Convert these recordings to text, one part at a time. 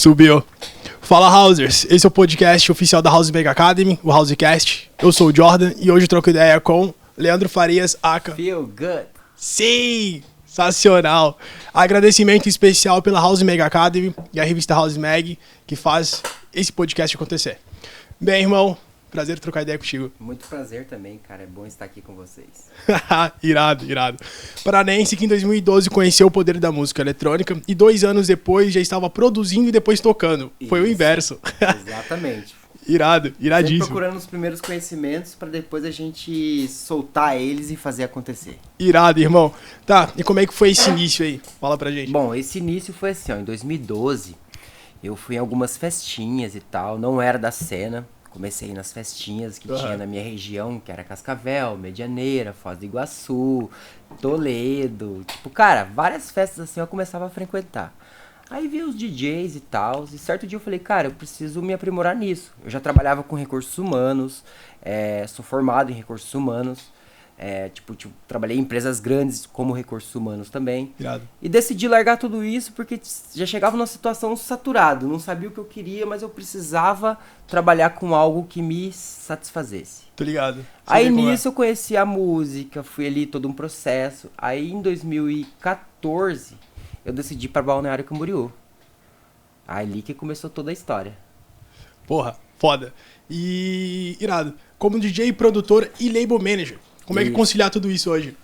Subiu. Fala, Housers. Esse é o podcast oficial da House Mega Academy, o Housecast. Eu sou o Jordan e hoje eu troco ideia com Leandro Farias, aka Feel good. Sim! Sensacional. Agradecimento especial pela House Mega Academy e a revista House Mag, que faz esse podcast acontecer. Bem, irmão, prazer trocar ideia contigo. Muito prazer também, cara. É bom estar aqui com vocês. Irado. Paranense que em 2012 conheceu o poder da música eletrônica e 2 anos depois já estava produzindo e depois tocando. Foi o inverso. Exatamente. Iradíssimo. Sempre procurando os primeiros conhecimentos para depois a gente soltar eles e fazer acontecer. Irado, irmão. Tá, e como é que foi esse início aí? Fala pra gente. Bom, esse início foi assim, ó, em 2012 eu fui em algumas festinhas e tal, não era da cena. Comecei nas festinhas que tinha na minha região, que era Cascavel, Medianeira, Foz do Iguaçu, Toledo. Tipo, cara, várias festas assim eu começava a frequentar. Aí vi os DJs e tal, e certo dia eu falei, cara, eu preciso me aprimorar nisso. Eu já trabalhava com recursos humanos, sou formado em recursos humanos, trabalhei em empresas grandes como recursos humanos também. Irado. E decidi largar tudo isso porque já chegava numa situação saturada, não sabia o que eu queria, mas eu precisava trabalhar com algo que me satisfazesse. Tô ligado. Aí nisso eu conheci a música, fui ali todo um processo. Aí em 2014 eu decidi ir pra Balneário Camboriú. Ali que começou toda a história. Porra, foda. E irado. Como DJ, produtor e label manager, como é que conciliar tudo isso hoje?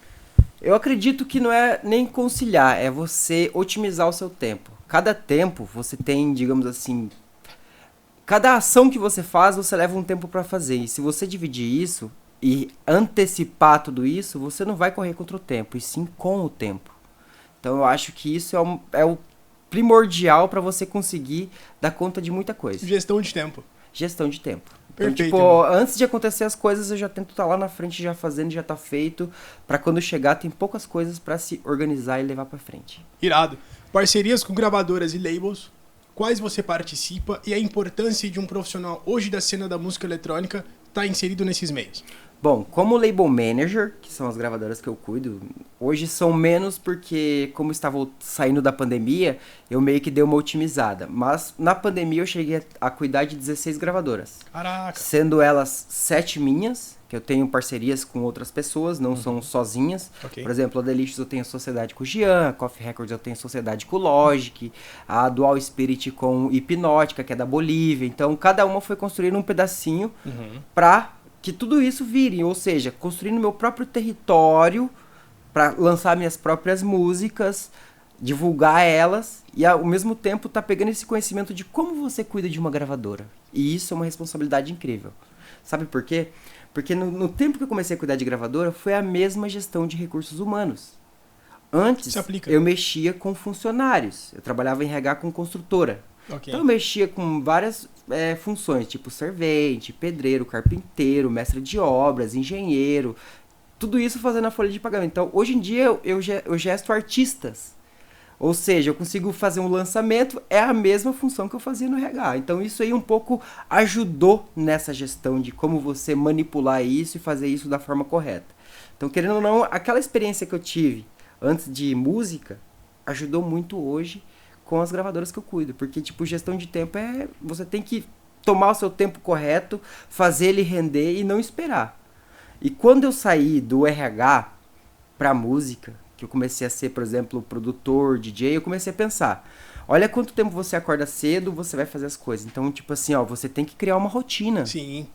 Eu acredito que não é nem conciliar, é você otimizar o seu tempo. Cada tempo você tem, digamos assim, cada ação que você faz, você leva um tempo pra fazer. E se você dividir isso e antecipar tudo isso, você não vai correr contra o tempo, e sim com o tempo. Então eu acho que isso é o primordial pra você conseguir dar conta de muita coisa. Gestão de tempo. Gestão de tempo. Perfeito, então, antes de acontecer as coisas, eu já tento estar lá na frente, já fazendo, já tá feito. Pra quando chegar, tem poucas coisas pra se organizar e levar pra frente. Irado. Parcerias com gravadoras e labels, quais você participa e a importância de um profissional hoje da cena da música eletrônica estar inserido nesses meios? Bom, como label manager, que são as gravadoras que eu cuido, hoje são menos porque, como estava saindo da pandemia, eu meio que dei uma otimizada. Mas na pandemia eu cheguei a cuidar de 16 gravadoras. Caraca. Sendo elas 7 minhas, que eu tenho parcerias com outras pessoas, não são sozinhas. Okay. Por exemplo, a Delicious eu tenho sociedade com o Gian, a Coffee Records eu tenho sociedade com o Logic, a Dual Spirit com Hipnótica, que é da Bolívia. Então, cada uma foi construindo um pedacinho pra que tudo isso vire, ou seja, construindo meu próprio território para lançar minhas próprias músicas, divulgar elas e ao mesmo tempo tá pegando esse conhecimento de como você cuida de uma gravadora. E isso é uma responsabilidade incrível. Sabe por quê? Porque no tempo que eu comecei a cuidar de gravadora foi a mesma gestão de recursos humanos. Antes eu mexia com funcionários, eu trabalhava em RH com construtora. Okay. Então eu mexia com várias funções, tipo servente, pedreiro, carpinteiro, mestre de obras, engenheiro, tudo isso fazendo a folha de pagamento. Então hoje em dia eu gesto artistas, ou seja, eu consigo fazer um lançamento, é a mesma função que eu fazia no RH. Então isso aí um pouco ajudou nessa gestão de como você manipular isso e fazer isso da forma correta. Então, querendo ou não, aquela experiência que eu tive antes de música ajudou muito hoje com as gravadoras que eu cuido, porque tipo, gestão de tempo você tem que tomar o seu tempo correto, fazer ele render e não esperar. E quando eu saí do RH pra música, que eu comecei a ser, por exemplo, produtor, DJ, eu comecei a pensar, olha quanto tempo você acorda cedo, você vai fazer as coisas. Então, tipo assim, você tem que criar uma rotina. Sim,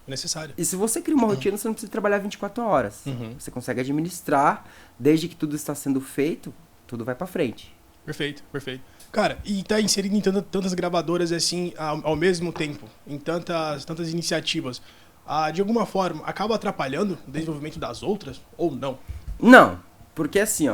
necessário. E se você cria uma rotina, você não precisa trabalhar 24 horas. Você consegue administrar, desde que tudo está sendo feito, tudo vai pra frente. Perfeito. Cara, e tá inserido em tantas gravadoras assim ao mesmo tempo, em tantas iniciativas, de alguma forma acaba atrapalhando o desenvolvimento das outras ou não? Não, porque assim,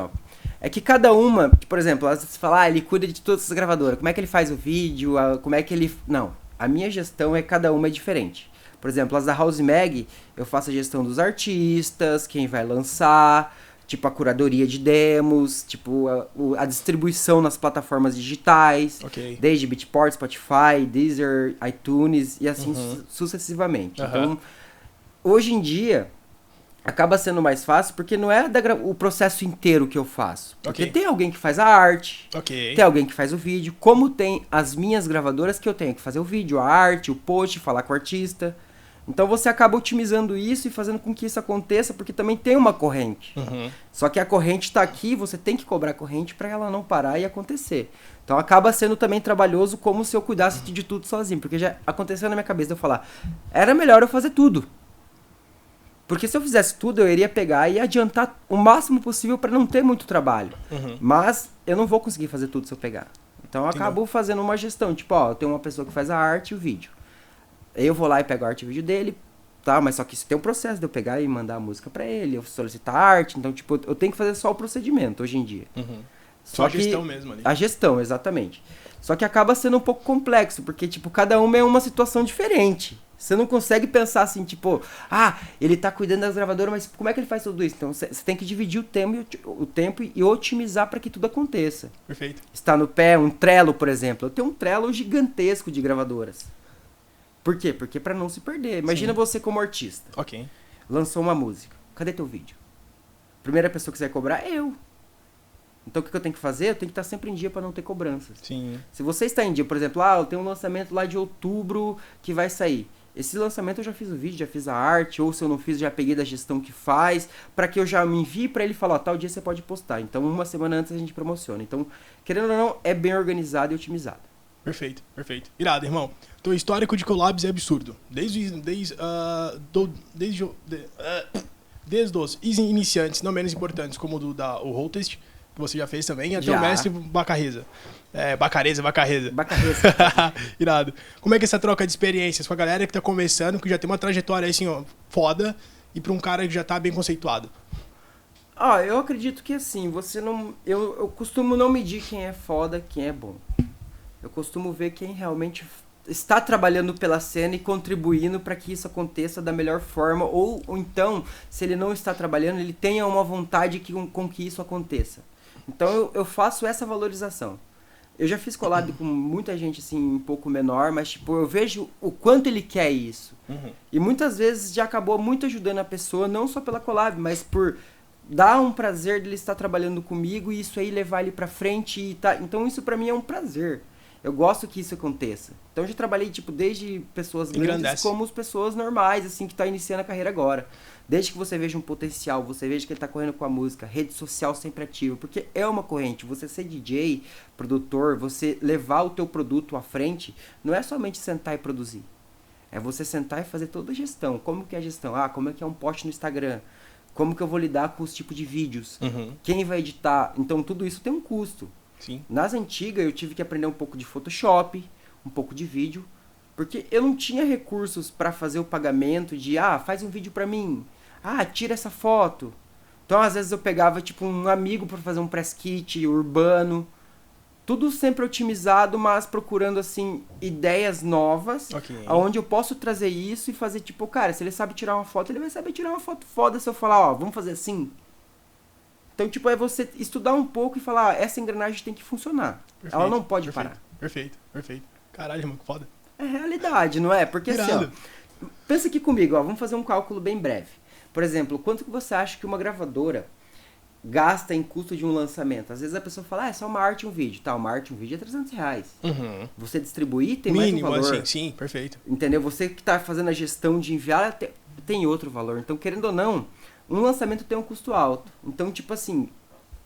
é que cada uma, por exemplo, você fala, ele cuida de todas as gravadoras, como é que ele faz o vídeo, como é que ele... Não, a minha gestão cada uma é diferente. Por exemplo, as da House Mag, eu faço a gestão dos artistas, quem vai lançar, tipo a curadoria de demos, tipo a distribuição nas plataformas digitais, desde Beatport, Spotify, Deezer, iTunes e assim sucessivamente. Então, hoje em dia, acaba sendo mais fácil porque não é o processo inteiro que eu faço. Porque Ok. tem alguém que faz a arte, Ok. tem alguém que faz o vídeo, como tem as minhas gravadoras que eu tenho que fazer o vídeo, a arte, o post, falar com o artista. Então você acaba otimizando isso e fazendo com que isso aconteça, porque também tem uma corrente. Uhum. Só que a corrente tá aqui, você tem que cobrar a corrente para ela não parar e acontecer. Então acaba sendo também trabalhoso como se eu cuidasse de tudo sozinho, porque já aconteceu na minha cabeça de eu falar, era melhor eu fazer tudo. Porque se eu fizesse tudo, eu iria pegar e adiantar o máximo possível para não ter muito trabalho. Uhum. Mas eu não vou conseguir fazer tudo se eu pegar. Então eu acabo fazendo uma gestão, tipo, ó, eu tenho uma pessoa que faz a arte e o vídeo. Eu vou lá e pego a arte e o vídeo dele, tá? Mas só que isso tem um processo de eu pegar e mandar a música pra ele, eu solicitar a arte, então, tipo, eu tenho que fazer só o procedimento hoje em dia. Uhum. Só a gestão mesmo ali. A gestão, exatamente. Só que acaba sendo um pouco complexo, porque, tipo, cada uma é uma situação diferente. Você não consegue pensar assim, tipo, ah, ele tá cuidando das gravadoras, mas como é que ele faz tudo isso? Então, você tem que dividir o tempo e otimizar para que tudo aconteça. Perfeito. Está no pé, um Trello, por exemplo. Eu tenho um Trello gigantesco de gravadoras. Por quê? Porque para não se perder. Imagina você como artista. Ok. Lançou uma música. Cadê teu vídeo? Primeira pessoa que você vai cobrar é eu. Então o que eu tenho que fazer? Eu tenho que estar sempre em dia para não ter cobranças. Sim. Se você está em dia, por exemplo, eu tenho um lançamento lá de outubro que vai sair. Esse lançamento eu já fiz o vídeo, já fiz a arte, ou se eu não fiz, já peguei da gestão que faz, para que eu já me envie para ele falar, tal dia você pode postar. Então uma semana antes a gente promociona. Então, querendo ou não, é bem organizado e otimizado. Perfeito, perfeito. Irado, irmão. Teu histórico de collabs é absurdo. Desde os iniciantes, não menos importantes, como o Hottest, que você já fez também, até o mestre Bacarreza. Bacareza. Irado. Como é que é essa troca de experiências com a galera que tá começando, que já tem uma trajetória assim, ó, foda, e pra um cara que já tá bem conceituado? Eu acredito que assim, você não... Eu costumo não medir quem é foda, quem é bom. Eu costumo ver quem realmente está trabalhando pela cena e contribuindo para que isso aconteça da melhor forma, ou então, se ele não está trabalhando, ele tenha uma vontade com que isso aconteça. Então eu faço essa valorização. Eu já fiz collab com muita gente assim, um pouco menor, mas tipo, eu vejo o quanto ele quer isso. Uhum. E muitas vezes já acabou muito ajudando a pessoa, não só pela collab, mas por dar um prazer dele estar trabalhando comigo e isso aí levar ele pra frente. Então isso pra mim é um prazer. Eu gosto que isso aconteça. Então eu já trabalhei, tipo, desde pessoas grandes como as pessoas normais, assim, que tá iniciando a carreira agora. Desde que você veja um potencial, você veja que ele tá correndo com a música, rede social sempre ativa, porque é uma corrente. Você ser DJ, produtor, você levar o teu produto à frente, não é somente sentar e produzir. É você sentar e fazer toda a gestão. Como que é a gestão? Como é que é um post no Instagram? Como que eu vou lidar com os tipos de vídeos? Uhum. Quem vai editar? Então tudo isso tem um custo. Sim. Nas antigas eu tive que aprender um pouco de Photoshop, um pouco de vídeo, porque eu não tinha recursos para fazer o pagamento de, faz um vídeo para mim, tira essa foto. Então às vezes eu pegava tipo um amigo para fazer um press kit urbano, tudo sempre otimizado, mas procurando assim ideias novas, onde eu posso trazer isso e fazer tipo, cara, se ele sabe tirar uma foto, ele vai saber tirar uma foto foda se eu falar, vamos fazer assim. Então, tipo, é você estudar um pouco e falar, essa engrenagem tem que funcionar. Perfeito, ela não pode parar. Perfeito. Caralho, irmão, que foda. É realidade, não é? Porque assim, pensa aqui comigo, vamos fazer um cálculo bem breve. Por exemplo, quanto que você acha que uma gravadora gasta em custo de um lançamento? Às vezes a pessoa fala, é só uma arte e um vídeo. Uma arte e um vídeo é R$300. Uhum. Você distribuir tem mínimo, mais um valor. Assim, sim, perfeito. Entendeu? Você que está fazendo a gestão de enviar tem outro valor. Então, querendo ou não, um lançamento tem um custo alto. Então, tipo assim,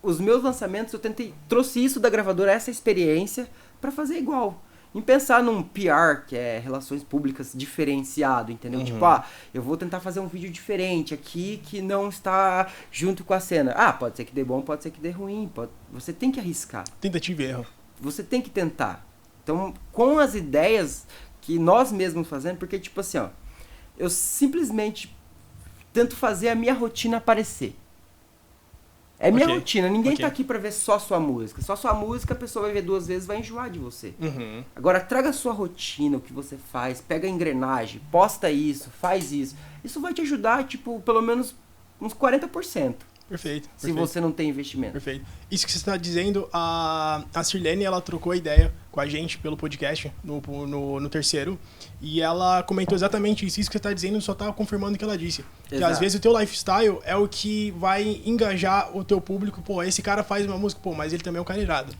os meus lançamentos eu trouxe isso da gravadora, essa experiência, para fazer igual. Em pensar num PR, que é relações públicas diferenciado, entendeu? Uhum. Tipo, eu vou tentar fazer um vídeo diferente aqui que não está junto com a cena. Pode ser que dê bom, pode ser que dê ruim. Você tem que arriscar. Tentativa e erro. Você tem que tentar. Então, com as ideias que nós mesmos fazemos, porque tipo assim, eu simplesmente tento fazer a minha rotina aparecer. É minha rotina. Ninguém tá aqui pra ver só sua música. Só sua música a pessoa vai ver 2 vezes, vai enjoar de você. Uhum. Agora, traga a sua rotina, o que você faz, pega a engrenagem, posta isso, faz isso. Isso vai te ajudar, tipo, pelo menos uns 40%. Perfeito. Se você não tem investimento. Perfeito. Isso que você está dizendo, a Sirlene, ela trocou ideia com a gente pelo podcast, no terceiro, e ela comentou exatamente isso. Isso que você está dizendo só está confirmando o que ela disse. Exato. Que às vezes o teu lifestyle é o que vai engajar o teu público. Pô, esse cara faz uma música, pô, mas ele também é um cara irado.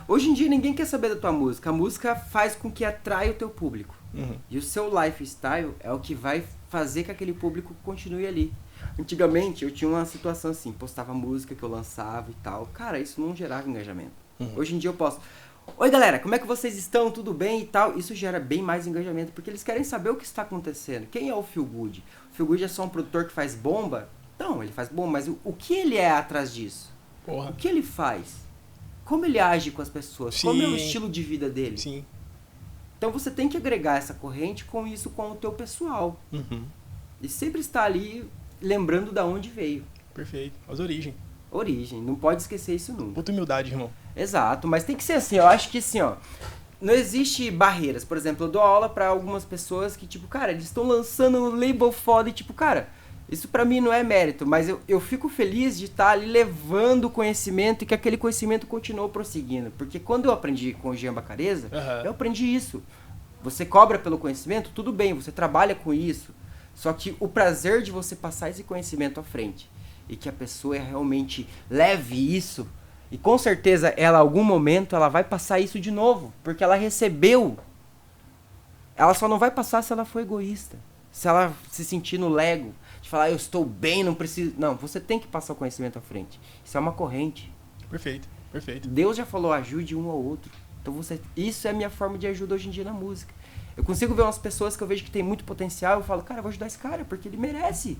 Hoje em dia ninguém quer saber da tua música. A música faz com que atrai o teu público. E o seu lifestyle é o que vai fazer que aquele público continue ali. Antigamente eu tinha uma situação assim, postava música que eu lançava e tal. Cara, isso não gerava engajamento. Hoje em dia eu posto: oi galera, como é que vocês estão? Tudo bem e tal? Isso gera bem mais engajamento, porque eles querem saber o que está acontecendo. Quem é o Feel Good? O Feel Good é só um produtor que faz bomba? Não, ele faz bomba, mas o que ele é atrás disso? Porra. O que ele faz? Como ele age com as pessoas? Sim. Como é o estilo de vida dele? Sim. Então você tem que agregar essa corrente com isso, com o teu pessoal. E sempre estar ali lembrando da onde veio. Perfeito. As origens. Origem, não pode esquecer isso nunca. Puta humildade, irmão. Exato, mas tem que ser assim, eu acho que assim, ó, não existe barreiras. Por exemplo, eu dou aula pra algumas pessoas que, tipo, cara, eles estão lançando um label foda e, tipo, cara, isso pra mim não é mérito, mas eu fico feliz de estar ali levando o conhecimento e que aquele conhecimento continuou prosseguindo. Porque quando eu aprendi com o Jean Bacareza, eu aprendi isso. Você cobra pelo conhecimento, tudo bem, você trabalha com isso. Só que o prazer de você passar esse conhecimento à frente e que a pessoa realmente leve isso, e com certeza ela, em algum momento, ela vai passar isso de novo, porque ela recebeu. Ela só não vai passar se ela for egoísta, se ela se sentir no lego, de falar, eu estou bem, não preciso... Não, você tem que passar o conhecimento à frente. Isso é uma corrente. Perfeito, perfeito. Deus já falou, ajude um ao outro. Então isso é a minha forma de ajuda hoje em dia na música. Eu consigo ver umas pessoas que eu vejo que tem muito potencial, eu falo, cara, eu vou ajudar esse cara, porque ele merece.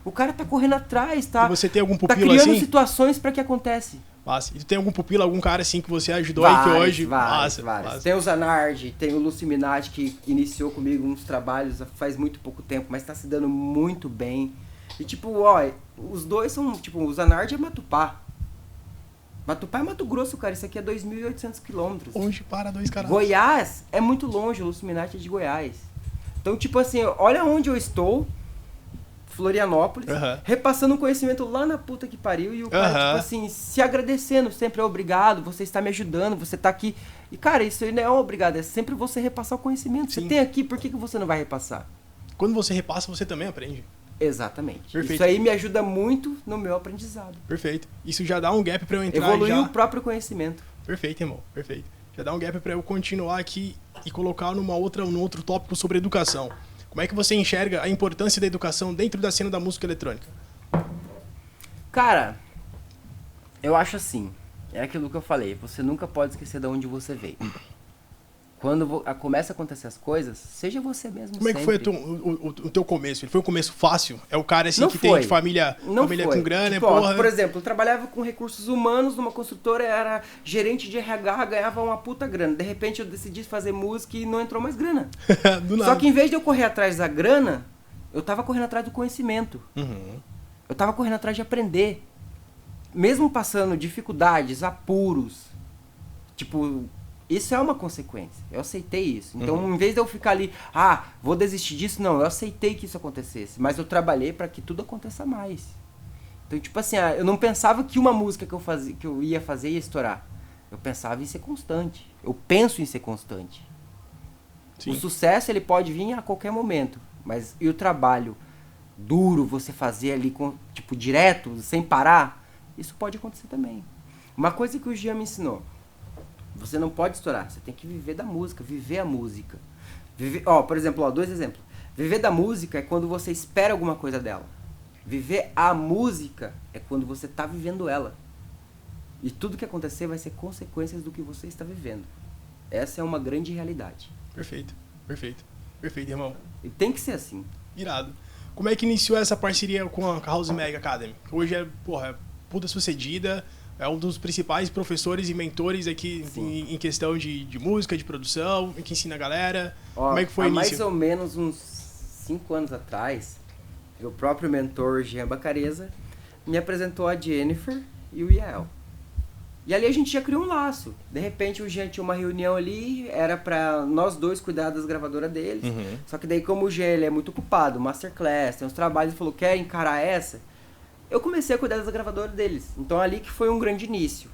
O cara tá correndo atrás, tá? E você tem algum tá pupilo criando assim? situações pra que acontece. Massa. E tu tem algum pupilo, algum cara assim que você ajudou aí que hoje... Vários. Massa. Tem o Zanardi, tem o Luciminati, que iniciou comigo uns trabalhos faz muito pouco tempo, mas tá se dando muito bem. E tipo, ó, os dois são, tipo, o Zanardi é Matupá. Matupá é Mato Grosso, cara. Isso aqui é 2.800 quilômetros. Onde para dois caras? Goiás é muito longe, o Luciminati é de Goiás. Então, tipo assim, olha onde eu estou, Florianópolis, repassando o conhecimento lá na puta que pariu, e o cara, tipo assim, se agradecendo sempre, obrigado, você está me ajudando, você tá aqui. E, cara, isso aí não é obrigado, é sempre você repassar o conhecimento. Sim. Você tem aqui, por que você não vai repassar? Quando você repassa, você também aprende. Exatamente. Perfeito. Isso aí me ajuda muito no meu aprendizado. Perfeito. Isso já dá um gap pra eu entrar. Evoluir o próprio conhecimento. Perfeito, irmão. Perfeito. Já dá um gap pra eu continuar aqui e colocar num outro tópico sobre educação. Como é que você enxerga a importância da educação dentro da cena da música eletrônica? Cara, eu acho assim, é aquilo que eu falei, você nunca pode esquecer de onde você veio. Quando começa a acontecer as coisas, seja você mesmo. Como é que foi o teu começo? Ele foi um começo fácil? É o cara assim não que foi. tem família com grana, tipo, porra. Por exemplo, eu trabalhava com recursos humanos numa construtora, era gerente de RH, ganhava uma puta grana. De repente eu decidi fazer música e não entrou mais grana. Do nada. Só que em vez de eu correr atrás da grana, eu tava correndo atrás do conhecimento. Eu tava correndo atrás de aprender. Mesmo passando dificuldades, apuros, tipo... Isso é uma consequência. Eu aceitei isso. Então, em vez de eu ficar ali, vou desistir disso, não, eu aceitei que isso acontecesse. Mas eu trabalhei para que tudo aconteça mais. Então, tipo assim, eu não pensava que uma música que eu ia fazer ia estourar. Eu pensava em ser constante. Eu penso em ser constante. Sim. O sucesso, ele pode vir a qualquer momento. Mas e o trabalho duro, você fazer ali, tipo, direto, sem parar, isso pode acontecer também. Uma coisa que o Jean me ensinou. Você não pode estourar, você tem que viver da música, viver a música. Por exemplo, 2 exemplos. Viver da música é quando você espera alguma coisa dela. Viver a música é quando você está vivendo ela. E tudo que acontecer vai ser consequências do que você está vivendo. Essa é uma grande realidade. Perfeito, perfeito. Perfeito, irmão. E tem que ser assim. Irado. Como é que iniciou essa parceria com a House Mag Academy? Hoje é puta sucedida. É um dos principais professores e mentores aqui em questão de música, de produção, que ensina a galera. Como é que foi o início? Há mais ou menos uns 5 anos atrás, o próprio mentor Jean Bacareza me apresentou a Jennifer e o Yael. E ali a gente já criou um laço. De repente o Jean tinha uma reunião ali, era pra nós dois cuidar das gravadoras deles. Só que daí como o Jean ele é muito ocupado, masterclass, tem uns trabalhos, ele falou, quer encarar essa? eu comecei a cuidar das gravadoras deles. Então ali que foi um grande início.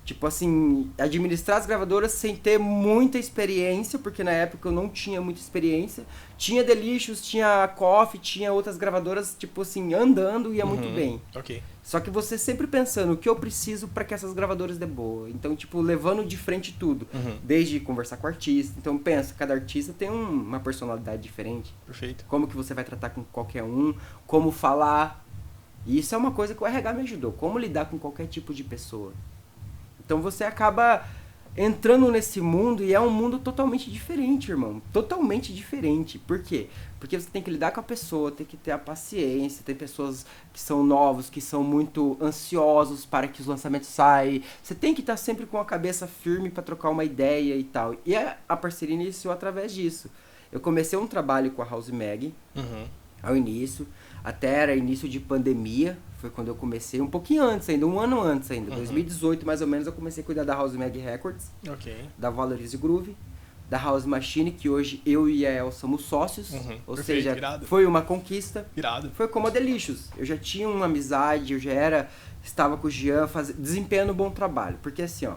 Tipo assim, administrar as gravadoras sem ter muita experiência, porque na época eu não tinha muita experiência. Tinha Delicious, tinha Coffee, tinha outras gravadoras, tipo assim, andando, ia muito bem. Ok. Só que você sempre pensando o que eu preciso para que essas gravadoras dê boa. Então, tipo, levando de frente tudo. Desde conversar com o artista. Então, pensa, cada artista tem uma personalidade diferente. Perfeito. Como que você vai tratar com qualquer um, como falar. E isso é uma coisa que o RH me ajudou. Como lidar com qualquer tipo de pessoa. Então você acaba entrando nesse mundo e é um mundo totalmente diferente, irmão. Totalmente diferente. Por quê? Porque você tem que lidar com a pessoa, tem que ter a paciência. Tem pessoas que são novos, que são muito ansiosos para que os lançamentos saiam. Você tem que estar sempre com a cabeça firme para trocar uma ideia e tal. E a parceria iniciou através disso. Eu comecei um trabalho com a House Mag ao início. Até era início de pandemia. Foi quando eu comecei, um pouquinho antes ainda, um ano antes ainda. 2018 mais ou menos eu comecei a cuidar da House Mag Records. Da Valorize Groove. Da House Machine, que hoje eu e a El somos sócios. Ou Perfeito, seja, irado. foi uma conquista. Irado. Foi como a Delicious. Eu já tinha uma amizade, eu já estava com o Jean, desempenhando um bom trabalho. Porque assim, ó,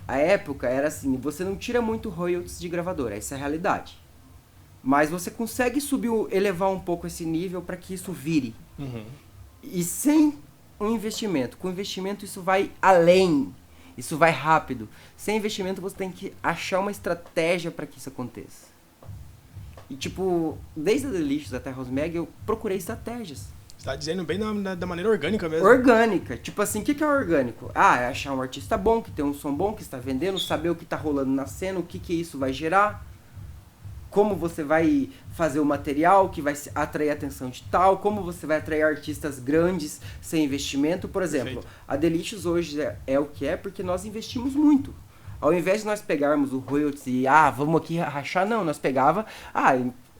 a época era assim, você não tira muito royalties de gravadora, essa é a realidade. Mas você consegue elevar um pouco esse nível para que isso vire. E sem um investimento. Com investimento isso vai além. Isso vai rápido. Sem investimento você tem que achar uma estratégia para que isso aconteça. E tipo, desde a Delicious até a House Mag eu procurei estratégias. Você tá dizendo bem da maneira orgânica mesmo. Orgânica. Tipo assim, o que é orgânico? É achar um artista bom, que tem um som bom, que está vendendo, saber o que está rolando na cena, o que isso vai gerar. Como você vai fazer o material que vai atrair a atenção de tal, como você vai atrair artistas grandes sem investimento. Por exemplo, Perfeito. A Delicious hoje é o que é porque nós investimos muito. Ao invés de nós pegarmos o royalties e, vamos aqui rachar, não, nós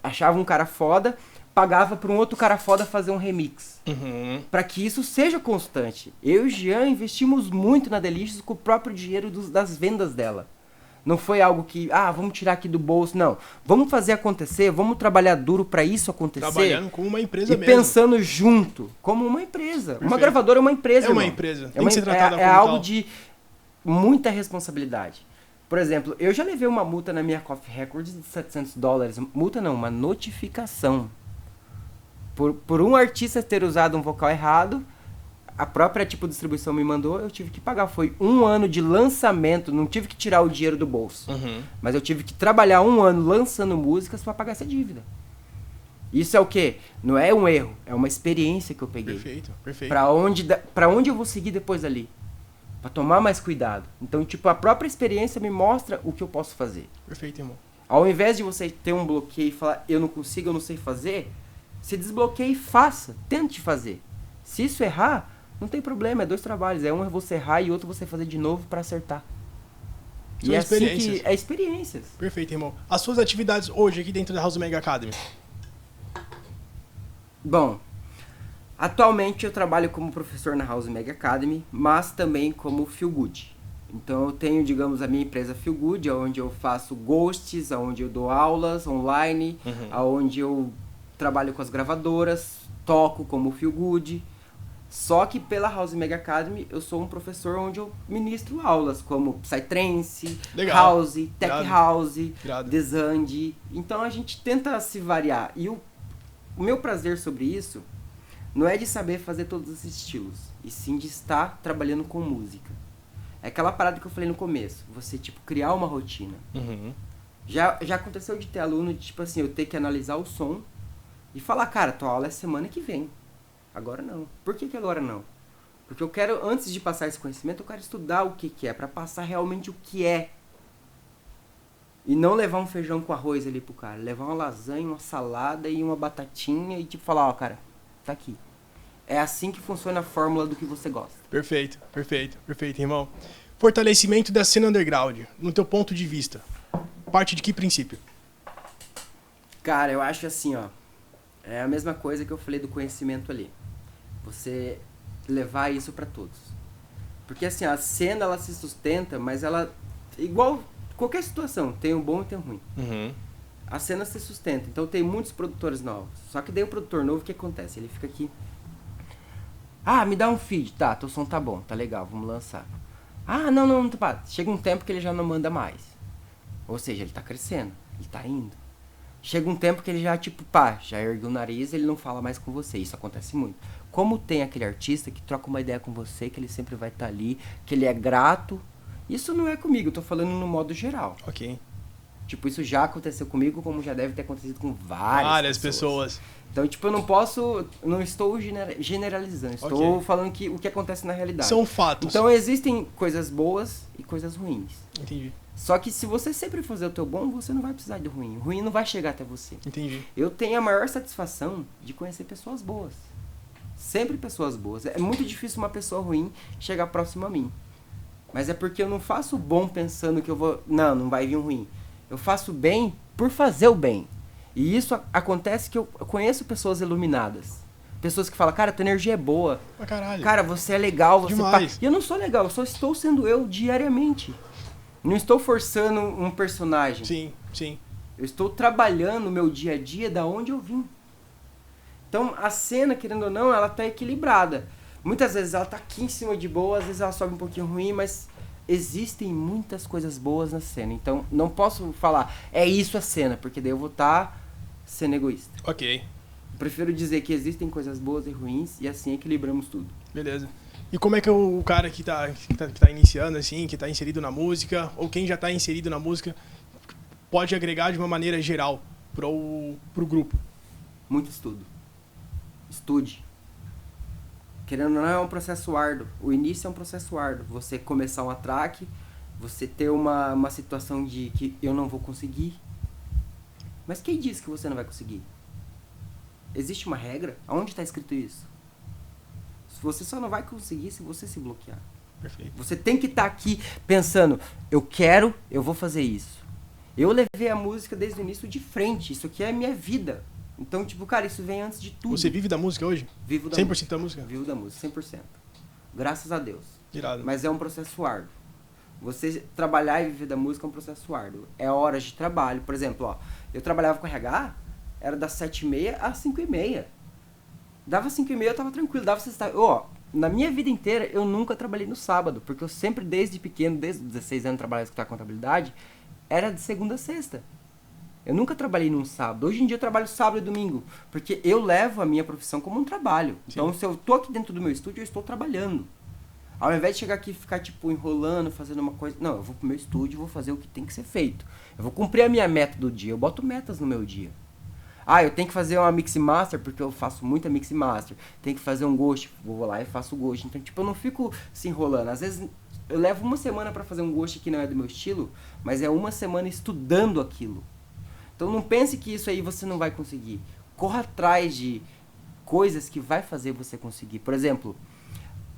achava um cara foda, pagava para um outro cara foda fazer um remix. Para que isso seja constante. Eu e o Jean investimos muito na Delicious com o próprio dinheiro das vendas dela. Não foi algo que, vamos tirar aqui do bolso. Não. Vamos fazer acontecer, vamos trabalhar duro para isso acontecer. Trabalhando como uma empresa e mesmo. Pensando junto, como uma empresa. Perfeito. Uma gravadora é uma empresa, É uma irmão. empresa. Tem que ser tratada é como algo tal. de muita responsabilidade. Por exemplo, eu já levei uma multa na minha Coffee Records de $700. Multa não, uma notificação. Por um artista ter usado um vocal errado, a própria distribuição me mandou, eu tive que pagar. Foi 1 ano de lançamento, não tive que tirar o dinheiro do bolso. Mas eu tive que trabalhar 1 ano lançando músicas para pagar essa dívida. Isso é o quê? Não é um erro, é uma experiência que eu peguei. Perfeito. Pra onde eu vou seguir depois dali? Pra tomar mais cuidado. Então, a própria experiência me mostra o que eu posso fazer. Perfeito, irmão. Ao invés de você ter um bloqueio e falar, eu não consigo, eu não sei fazer, se desbloqueie e faça, tente fazer. Se isso errar, não tem problema, é 2 trabalhos. Um é você errar e outro você fazer de novo pra acertar. São e experiências. Assim que é experiências. Perfeito, irmão. As suas atividades hoje aqui dentro da House Mag Academy? Bom, atualmente eu trabalho como professor na House Mag Academy, mas também como Feel Good. Então eu tenho, digamos, a minha empresa Feel Good, onde eu faço ghosts, onde eu dou aulas online, onde eu trabalho com as gravadoras, toco como Feel Good. Só que pela House Mag Academy eu sou um professor onde eu ministro aulas como Psytrance, House, Tech House, Desande. Então a gente tenta se variar. E o meu prazer sobre isso não é de saber fazer todos esses estilos, e sim de estar trabalhando com música. É aquela parada que eu falei no começo, você criar uma rotina. Já aconteceu de ter aluno de eu ter que analisar o som e falar, cara, tua aula é semana que vem. Agora não. Por que agora não? Porque eu quero, antes de passar esse conhecimento, eu quero estudar o que é, pra passar realmente o que é. E não levar um feijão com arroz ali pro cara. Levar uma lasanha, uma salada e uma batatinha e falar, cara, tá aqui. É assim que funciona a fórmula do que você gosta. Perfeito, irmão. Fortalecimento da cena underground, no teu ponto de vista. Parte de que princípio? Cara, eu acho assim, é a mesma coisa que eu falei do conhecimento ali. Você levar isso pra todos. Porque assim, a cena ela se sustenta, mas ela, igual qualquer situação, tem um bom e tem um ruim. A cena se sustenta, então tem muitos produtores novos. Só que daí o produtor novo, o que acontece? Ele fica aqui, Ah, me dá um feed. Tá, teu som tá bom, tá legal, vamos lançar. Ah, não, pá. Chega um tempo que ele já não manda mais. Ou seja, ele tá crescendo, ele tá indo. Chega um tempo que ele já, tipo, pá, já ergueu o nariz e ele não fala mais com você. Isso acontece muito. Como tem aquele artista que troca uma ideia com você, que ele sempre vai estar ali, que ele é grato. Isso não é comigo, eu tô falando no modo geral. Ok. Tipo, isso já aconteceu comigo, como já deve ter acontecido com várias pessoas. Então, tipo, eu não posso, não estou generalizando, estou falando que o que acontece na realidade. São fatos. Então, existem coisas boas e coisas ruins. Entendi. Só que se você sempre fazer o teu bom, você não vai precisar de ruim. O ruim não vai chegar até você. Entendi. Eu tenho a maior satisfação de conhecer pessoas boas. Sempre pessoas boas. É muito difícil uma pessoa ruim chegar próximo a mim. Mas é porque eu não faço o bom pensando que eu vou... Não vai vir um ruim. Eu faço bem por fazer o bem. E isso acontece que eu conheço pessoas iluminadas. Pessoas que falam, cara, tua energia é boa. Pra caralho. Cara, você é legal. Você Demais. E eu não sou legal, eu só estou sendo eu diariamente. Não estou forçando um personagem. Sim. Eu estou trabalhando o meu dia a dia da onde eu vim. Então, a cena, querendo ou não, ela tá equilibrada. Muitas vezes ela tá aqui em cima de boa, às vezes ela sobe um pouquinho ruim, mas existem muitas coisas boas na cena. Então, não posso falar, é isso a cena, porque daí eu vou estar sendo egoísta. Ok. Prefiro dizer que existem coisas boas e ruins e assim equilibramos tudo. Beleza. E como é que o cara que tá iniciando, assim, que tá inserido na música, ou quem já tá inserido na música, pode agregar de uma maneira geral pro grupo? Muito estudo. Estude. Querendo ou não, é um processo árduo. O início é um processo árduo. Você começar uma track, você ter uma situação de que eu não vou conseguir. Mas quem disse que você não vai conseguir? Existe uma regra? Aonde está escrito isso? Você só não vai conseguir se você se bloquear. Perfeito. Você tem que estar aqui pensando, eu vou fazer isso. Eu levei a música desde o início de frente. Isso aqui é a minha vida. Então, tipo, cara, isso vem antes de tudo. Você vive da música hoje? Vivo da 100% música. da música? Vivo da música, 100%. Graças a Deus. Irado. Mas é um processo árduo. Você trabalhar e viver da música é um processo árduo. É horas de trabalho. Por exemplo, ó, eu trabalhava com RH, era das 7h30 às 5h30. Dava 5h30, eu tava tranquilo. Dava na minha vida inteira, eu nunca trabalhei no sábado. Porque eu sempre, desde pequeno, desde os 16 anos, trabalhava com contabilidade. Era de segunda a sexta. Eu nunca trabalhei num sábado. Hoje em dia eu trabalho sábado e domingo. Porque eu levo a minha profissão como um trabalho. Sim. Então, se eu tô aqui dentro do meu estúdio, eu estou trabalhando. Ao invés de chegar aqui e ficar, tipo, enrolando, fazendo uma coisa... Não, eu vou pro meu estúdio e vou fazer o que tem que ser feito. Eu vou cumprir a minha meta do dia. Eu boto metas no meu dia. Ah, eu tenho que fazer uma mix master, porque eu faço muita mix master. Tenho que fazer um ghost, vou lá e faço o ghost. Então, tipo, eu não fico se enrolando. Às vezes, eu levo uma semana pra fazer um ghost que não é do meu estilo, mas é uma semana estudando aquilo. Então, não pense que isso aí você não vai conseguir. Corra atrás de coisas que vai fazer você conseguir. Por exemplo,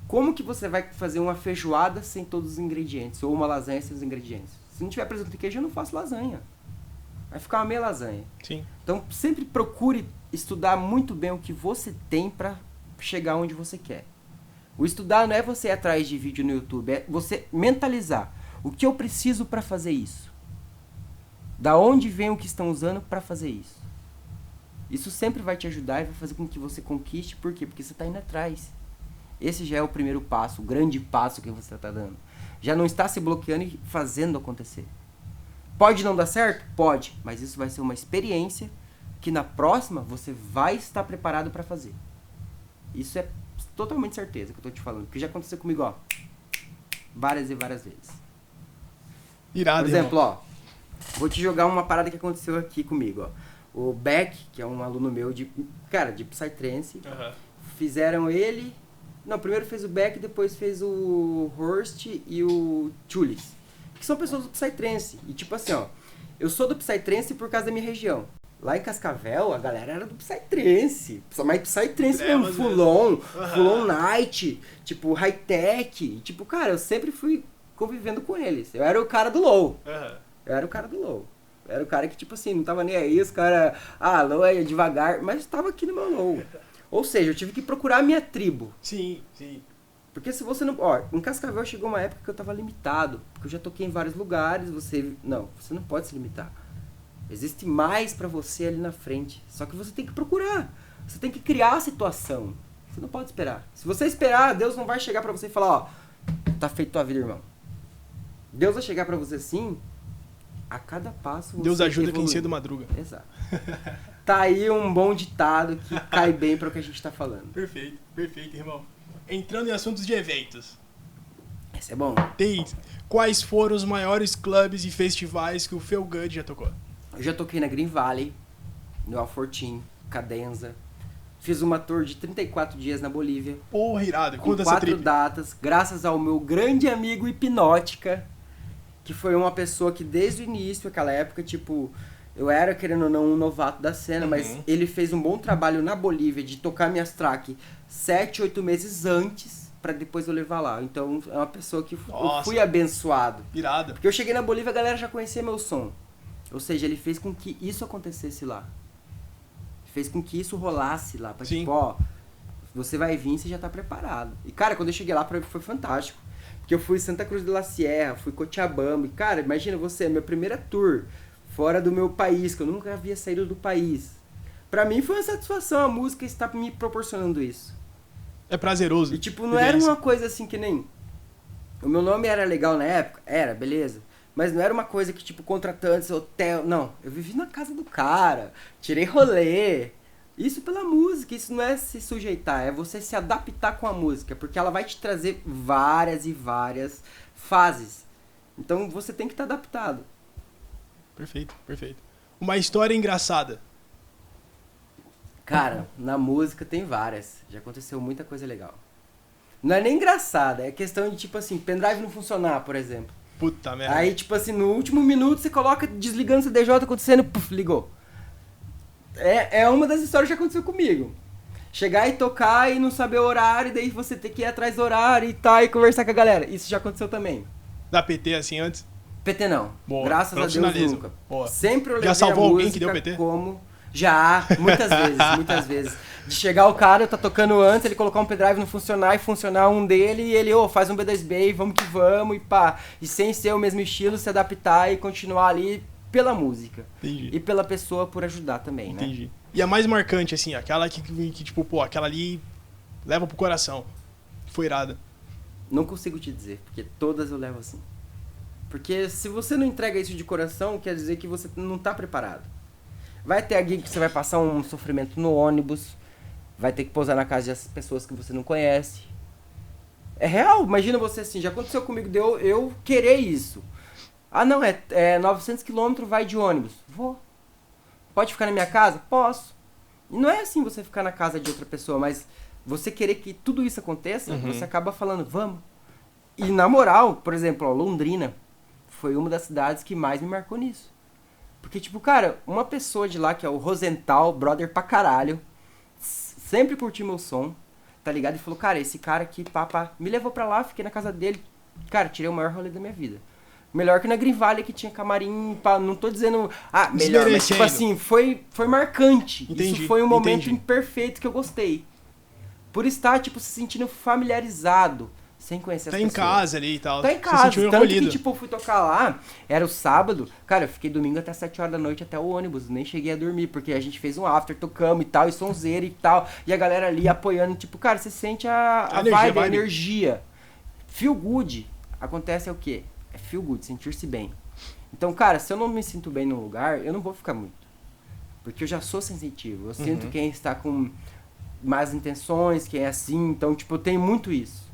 como que você vai fazer uma feijoada sem todos os ingredientes? Ou uma lasanha sem os ingredientes? Se não tiver presunto e queijo, eu não faço lasanha. Vai ficar uma meia lasanha. Sim. Então, sempre procure estudar muito bem o que você tem pra chegar onde você quer. O estudar não é você ir atrás de vídeo no YouTube, é você mentalizar. O que eu preciso pra fazer isso? Da onde vem o que estão usando pra fazer isso? Isso sempre vai te ajudar e vai fazer com que você conquiste. Por quê? Porque você tá indo atrás. Esse já é o primeiro passo, o grande passo que você tá dando. Já não está se bloqueando e fazendo acontecer. Pode não dar certo? Pode. Mas isso vai ser uma experiência que na próxima você vai estar preparado para fazer. Isso é totalmente certeza que eu tô te falando. Porque já aconteceu comigo, ó. Várias e várias vezes. Irado, por exemplo, ó. Vou te jogar uma parada que aconteceu aqui comigo, ó. O Beck, que é um aluno meu de Psytrance, fizeram ele... Não, primeiro fez o Beck, depois fez o Horst e o Chulis. Que são pessoas do Psytrance. E tipo assim, ó, eu sou do Psytrance por causa da minha região. Lá em Cascavel, a galera era do Psytrance. Mas Psytrance mesmo, full-on night, tipo, high-tech. Tipo, cara, eu sempre fui convivendo com eles. Eu era o cara do low. Eu era o cara do low. Eu era o cara que, tipo assim, não tava nem aí, os caras, low é devagar, mas tava aqui no meu low. Ou seja, eu tive que procurar a minha tribo. Sim, sim. Porque se você não... Ó, em Cascavel chegou uma época que eu tava limitado. Porque eu já toquei em vários lugares, você não pode se limitar. Existe mais pra você ali na frente. Só que você tem que procurar. Você tem que criar a situação. Você não pode esperar. Se você esperar, Deus não vai chegar pra você e falar, ó, tá feito tua vida, irmão. Deus vai chegar pra você assim, a cada passo você Deus ajuda evolui. quem cedo madruga. Exato. Tá aí um bom ditado que cai bem para o que a gente tá falando. Perfeito, perfeito, irmão. Entrando em assuntos de eventos. Esse é bom. Quais foram os maiores clubes e festivais que o Feel Good já tocou? Eu já toquei na Green Valley, no Alfortim, Cadenza. Fiz uma tour de 34 dias na Bolívia. Porra, irado. Com Conta essa 4 trip. datas, graças ao meu grande amigo Hipnótica, que foi uma pessoa que desde o início, aquela época, tipo, eu era, querendo ou não, um novato da cena, mas ele fez um bom trabalho na Bolívia de tocar minhas tracks 7, 8 meses antes, pra depois eu levar lá. Então, é uma pessoa que eu fui abençoado. Irado. Porque eu cheguei na Bolívia, a galera já conhecia meu som. Ou seja, ele fez com que isso acontecesse lá. Fez com que isso rolasse lá. Pra tipo, ó, você vai vir, você já tá preparado. E, cara, quando eu cheguei lá, pra mim foi fantástico. Porque eu fui Santa Cruz de la Sierra, fui Cochabamba. E, cara, imagina você, minha primeira tour fora do meu país, que eu nunca havia saído do país. Pra mim foi uma satisfação, a música está me proporcionando isso. É prazeroso. E, tipo, não era uma coisa assim que nem... O meu nome era legal na época? Era, beleza. Mas não era uma coisa que, tipo, contratantes, hotel... Não, eu vivi na casa do cara, tirei rolê. Isso pela música, isso não é se sujeitar, é você se adaptar com a música, porque ela vai te trazer várias e várias fases. Então você tem que estar adaptado. Perfeito, perfeito. Uma história engraçada. Cara, na música tem várias. Já aconteceu muita coisa legal. Não é nem engraçada, é questão de, tipo assim, pendrive não funcionar, por exemplo. Puta merda. Aí, tipo assim, no último minuto você coloca desligando o CDJ, acontecendo, puf, ligou. É uma das histórias que aconteceu comigo. Chegar e tocar e não saber o horário, e daí você ter que ir atrás do horário e tal, e conversar com a galera. Isso já aconteceu também. Dá PT assim antes? PT não. Boa. Graças a Deus nunca. Boa. Sempre eu levei Já salvou a alguém que música deu PT? como... Já, muitas vezes, muitas vezes. De chegar o cara, eu tá tocando antes, ele colocar um pendrive não funcionar e funcionar um dele, e ele, faz um B2B, vamos que vamos, e pá. E sem ser o mesmo estilo, se adaptar e continuar ali pela música. Entendi. E pela pessoa por ajudar também, né? Entendi. E a mais marcante, assim, aquela que tipo, pô, aquela ali leva pro coração. Foi irada. Não consigo te dizer, porque todas eu levo assim. Porque se você não entrega isso de coração, quer dizer que você não tá preparado. Vai ter a gig que você vai passar um sofrimento no ônibus, vai ter que pousar na casa de pessoas que você não conhece. É real, imagina você assim, já aconteceu comigo de eu querer isso. Ah não, é 900 km, vai de ônibus. Vou. Pode ficar na minha casa? Posso. E não é assim você ficar na casa de outra pessoa, mas você querer que tudo isso aconteça, você acaba falando, vamos. E na moral, por exemplo, Londrina foi uma das cidades que mais me marcou nisso. Porque, tipo, cara, uma pessoa de lá, que é o Rosenthal, brother pra caralho, sempre curtiu meu som, tá ligado? E falou, cara, esse cara aqui, pá, me levou pra lá, fiquei na casa dele. Cara, tirei o maior rolê da minha vida. Melhor que na Green Valley, que tinha camarim, pá, não tô dizendo, melhor, mas tipo assim, foi marcante. Entendi, isso foi um momento imperfeito que eu gostei. Por estar, tipo, se sentindo familiarizado, sem conhecer as pessoas. Tá em casa ali e tal. Tá em casa, tanto que, tipo, eu fui tocar lá, era o sábado, cara, eu fiquei domingo até 7 horas da noite, até o ônibus, nem cheguei a dormir, porque a gente fez um after, tocamos e tal, e sonzeira e tal, e a galera ali apoiando, tipo, cara, você sente a vibe, a energia. Feel good, acontece é o quê? É feel good, sentir-se bem. Então, cara, se eu não me sinto bem num lugar, eu não vou ficar muito. Porque eu já sou sensitivo, eu sinto quem está com más intenções, quem é assim, então, tipo, eu tenho muito isso.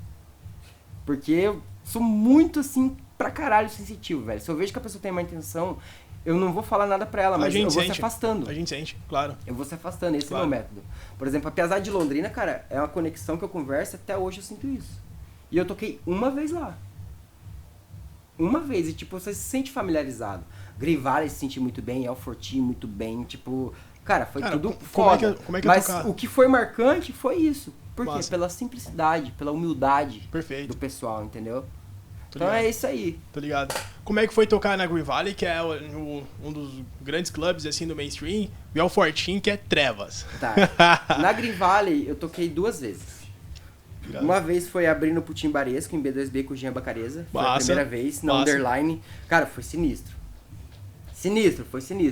Porque eu sou muito, assim, pra caralho sensitivo, velho. Se eu vejo que a pessoa tem má intenção, eu não vou falar nada pra ela, mas eu vou se afastando. A gente sente, claro. Eu vou se afastando, esse é o meu método. Por exemplo, a Piazada de Londrina, cara, é uma conexão que eu converso, até hoje eu sinto isso. E eu toquei uma vez lá. Uma vez, e tipo, você se sente familiarizado. Green Valley se sente muito bem, Alfortim muito bem, tipo... Cara, foi tudo foda. Como é que mas o que foi marcante foi isso. Por quê? Massa. Pela simplicidade, pela humildade Perfeito. do pessoal, entendeu? Tô Então ligado. é isso aí. Tô ligado. Como é que foi tocar na Green Valley, que é um dos grandes clubes, assim, do mainstream, e Alfortim, que é trevas. Tá. Na Green Valley, eu toquei 2 vezes. Irado. Uma vez foi abrindo pro Timbaresco, em B2B com o Jean Bacareza. Foi a Massa. primeira vez, na Massa. Underline. Cara, foi sinistro.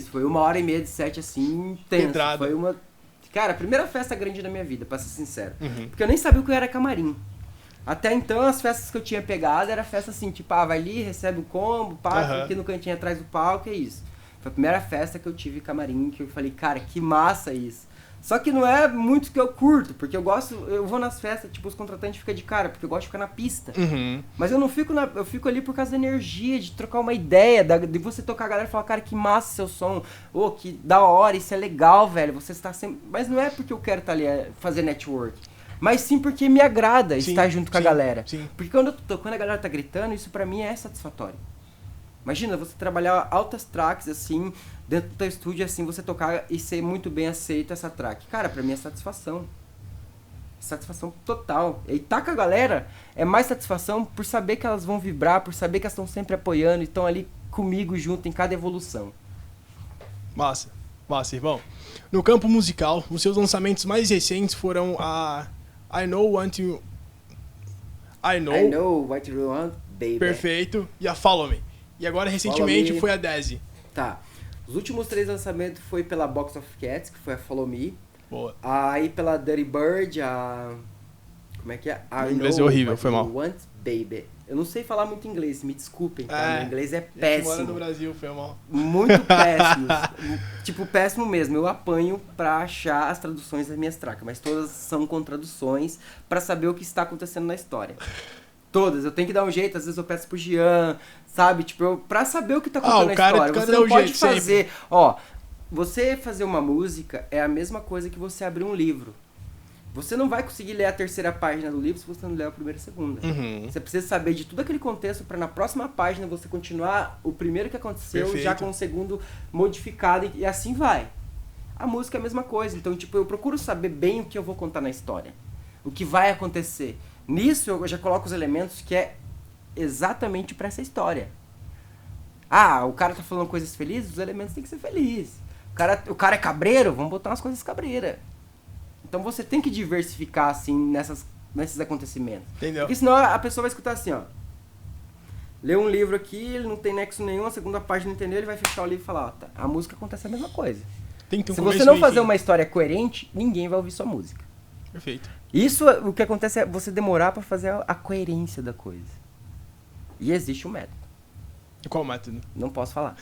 Foi 1h30 de set, assim, intenso. Pedrada. Foi uma Cara, a primeira festa grande da minha vida, pra ser sincero. Porque eu nem sabia o que era camarim. Até então, as festas que eu tinha pegado era festa assim, tipo, vai ali, recebe o combo, fica aqui no cantinho atrás do palco, é isso. Foi a primeira festa que eu tive camarim, que eu falei, cara, que massa isso. Só que não é muito que eu curto, porque eu vou nas festas, tipo, os contratantes ficam de cara, porque eu gosto de ficar na pista. Mas eu não fico eu fico ali por causa da energia, de trocar uma ideia, de você tocar a galera e falar, cara, que massa seu som, que da hora, isso é legal, velho, você está sempre... Mas não é porque eu quero estar ali, fazer network. Mas sim porque me agrada estar junto com a galera. Sim. Porque quando eu tô tocando, a galera tá gritando, isso pra mim é satisfatório. Imagina você trabalhar altas tracks, assim, dentro do teu estúdio, assim, você tocar e ser muito bem aceito essa track. Cara, pra mim é satisfação. Satisfação total. E tá com a galera, é mais satisfação por saber que elas vão vibrar, por saber que elas estão sempre apoiando e estão ali comigo junto em cada evolução. Massa, irmão. No campo musical, os seus lançamentos mais recentes foram a I Know What You Want, Baby. Perfeito. E a Follow Me. E agora, recentemente, foi a Desi. Tá. Os últimos 3 lançamentos foi pela Box of Cats, que foi a Follow Me. Boa. Aí pela Dirty Bird, a... Como é que é? O inglês é horrível, foi mal. Want, Baby. Eu não sei falar muito inglês, me desculpem, tá? Meu inglês é péssimo. Mora no Brasil, foi mal. Muito péssimo. Tipo, péssimo mesmo. Eu apanho pra achar as traduções das minhas tracas, mas todas são com traduções pra saber o que está acontecendo na história. Todas, eu tenho que dar um jeito, às vezes eu peço pro Jean, sabe? Tipo, pra saber o que tá contando na história. Você não pode fazer... Você fazer uma música é a mesma coisa que você abrir um livro. Você não vai conseguir ler a 3ª página do livro se você não ler a 1ª e a 2ª. Você precisa saber de todo aquele contexto para na próxima página você continuar o primeiro que aconteceu. Perfeito. Já com o segundo modificado e assim vai. A música é a mesma coisa. Então, tipo, eu procuro saber bem o que eu vou contar na história. O que vai acontecer. Nisso eu já coloco os elementos que é exatamente para essa história. O cara tá falando coisas felizes, os elementos têm que ser felizes. O cara é cabreiro, vamos botar umas coisas cabreiras. Então você tem que diversificar, assim, nesses acontecimentos. Entendeu? Porque senão a pessoa vai escutar assim, leu um livro aqui, ele não tem nexo nenhum, a segunda página não entendeu, ele vai fechar o livro e falar, tá, a música acontece a mesma coisa. Tem que ter um Se você não fazer uma história coerente, ninguém vai ouvir sua música. Perfeito. Isso, o que acontece é você demorar pra fazer a coerência da coisa. E existe um método. E qual método? Não posso falar.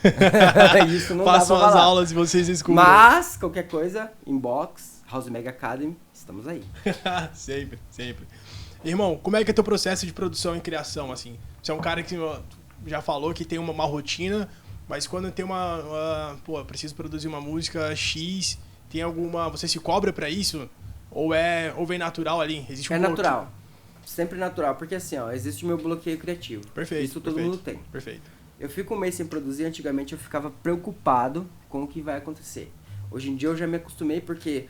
Isso não Façam dá pra as falar. aulas e vocês escutam. Mas, qualquer coisa, inbox, House Mega Academy, estamos aí. Sempre. Irmão, como é que é teu processo de produção e criação, assim? Você é um cara que já falou que tem uma rotina, mas quando tem preciso produzir uma música X, tem alguma... Você se cobra pra isso? Ou vem natural ali? Existe um bloqueio? Natural. Sempre natural, porque assim, existe o meu bloqueio criativo. Perfeito. Isso todo mundo tem. Perfeito. Eu fico um mês sem produzir, antigamente eu ficava preocupado com o que vai acontecer. Hoje em dia eu já me acostumei porque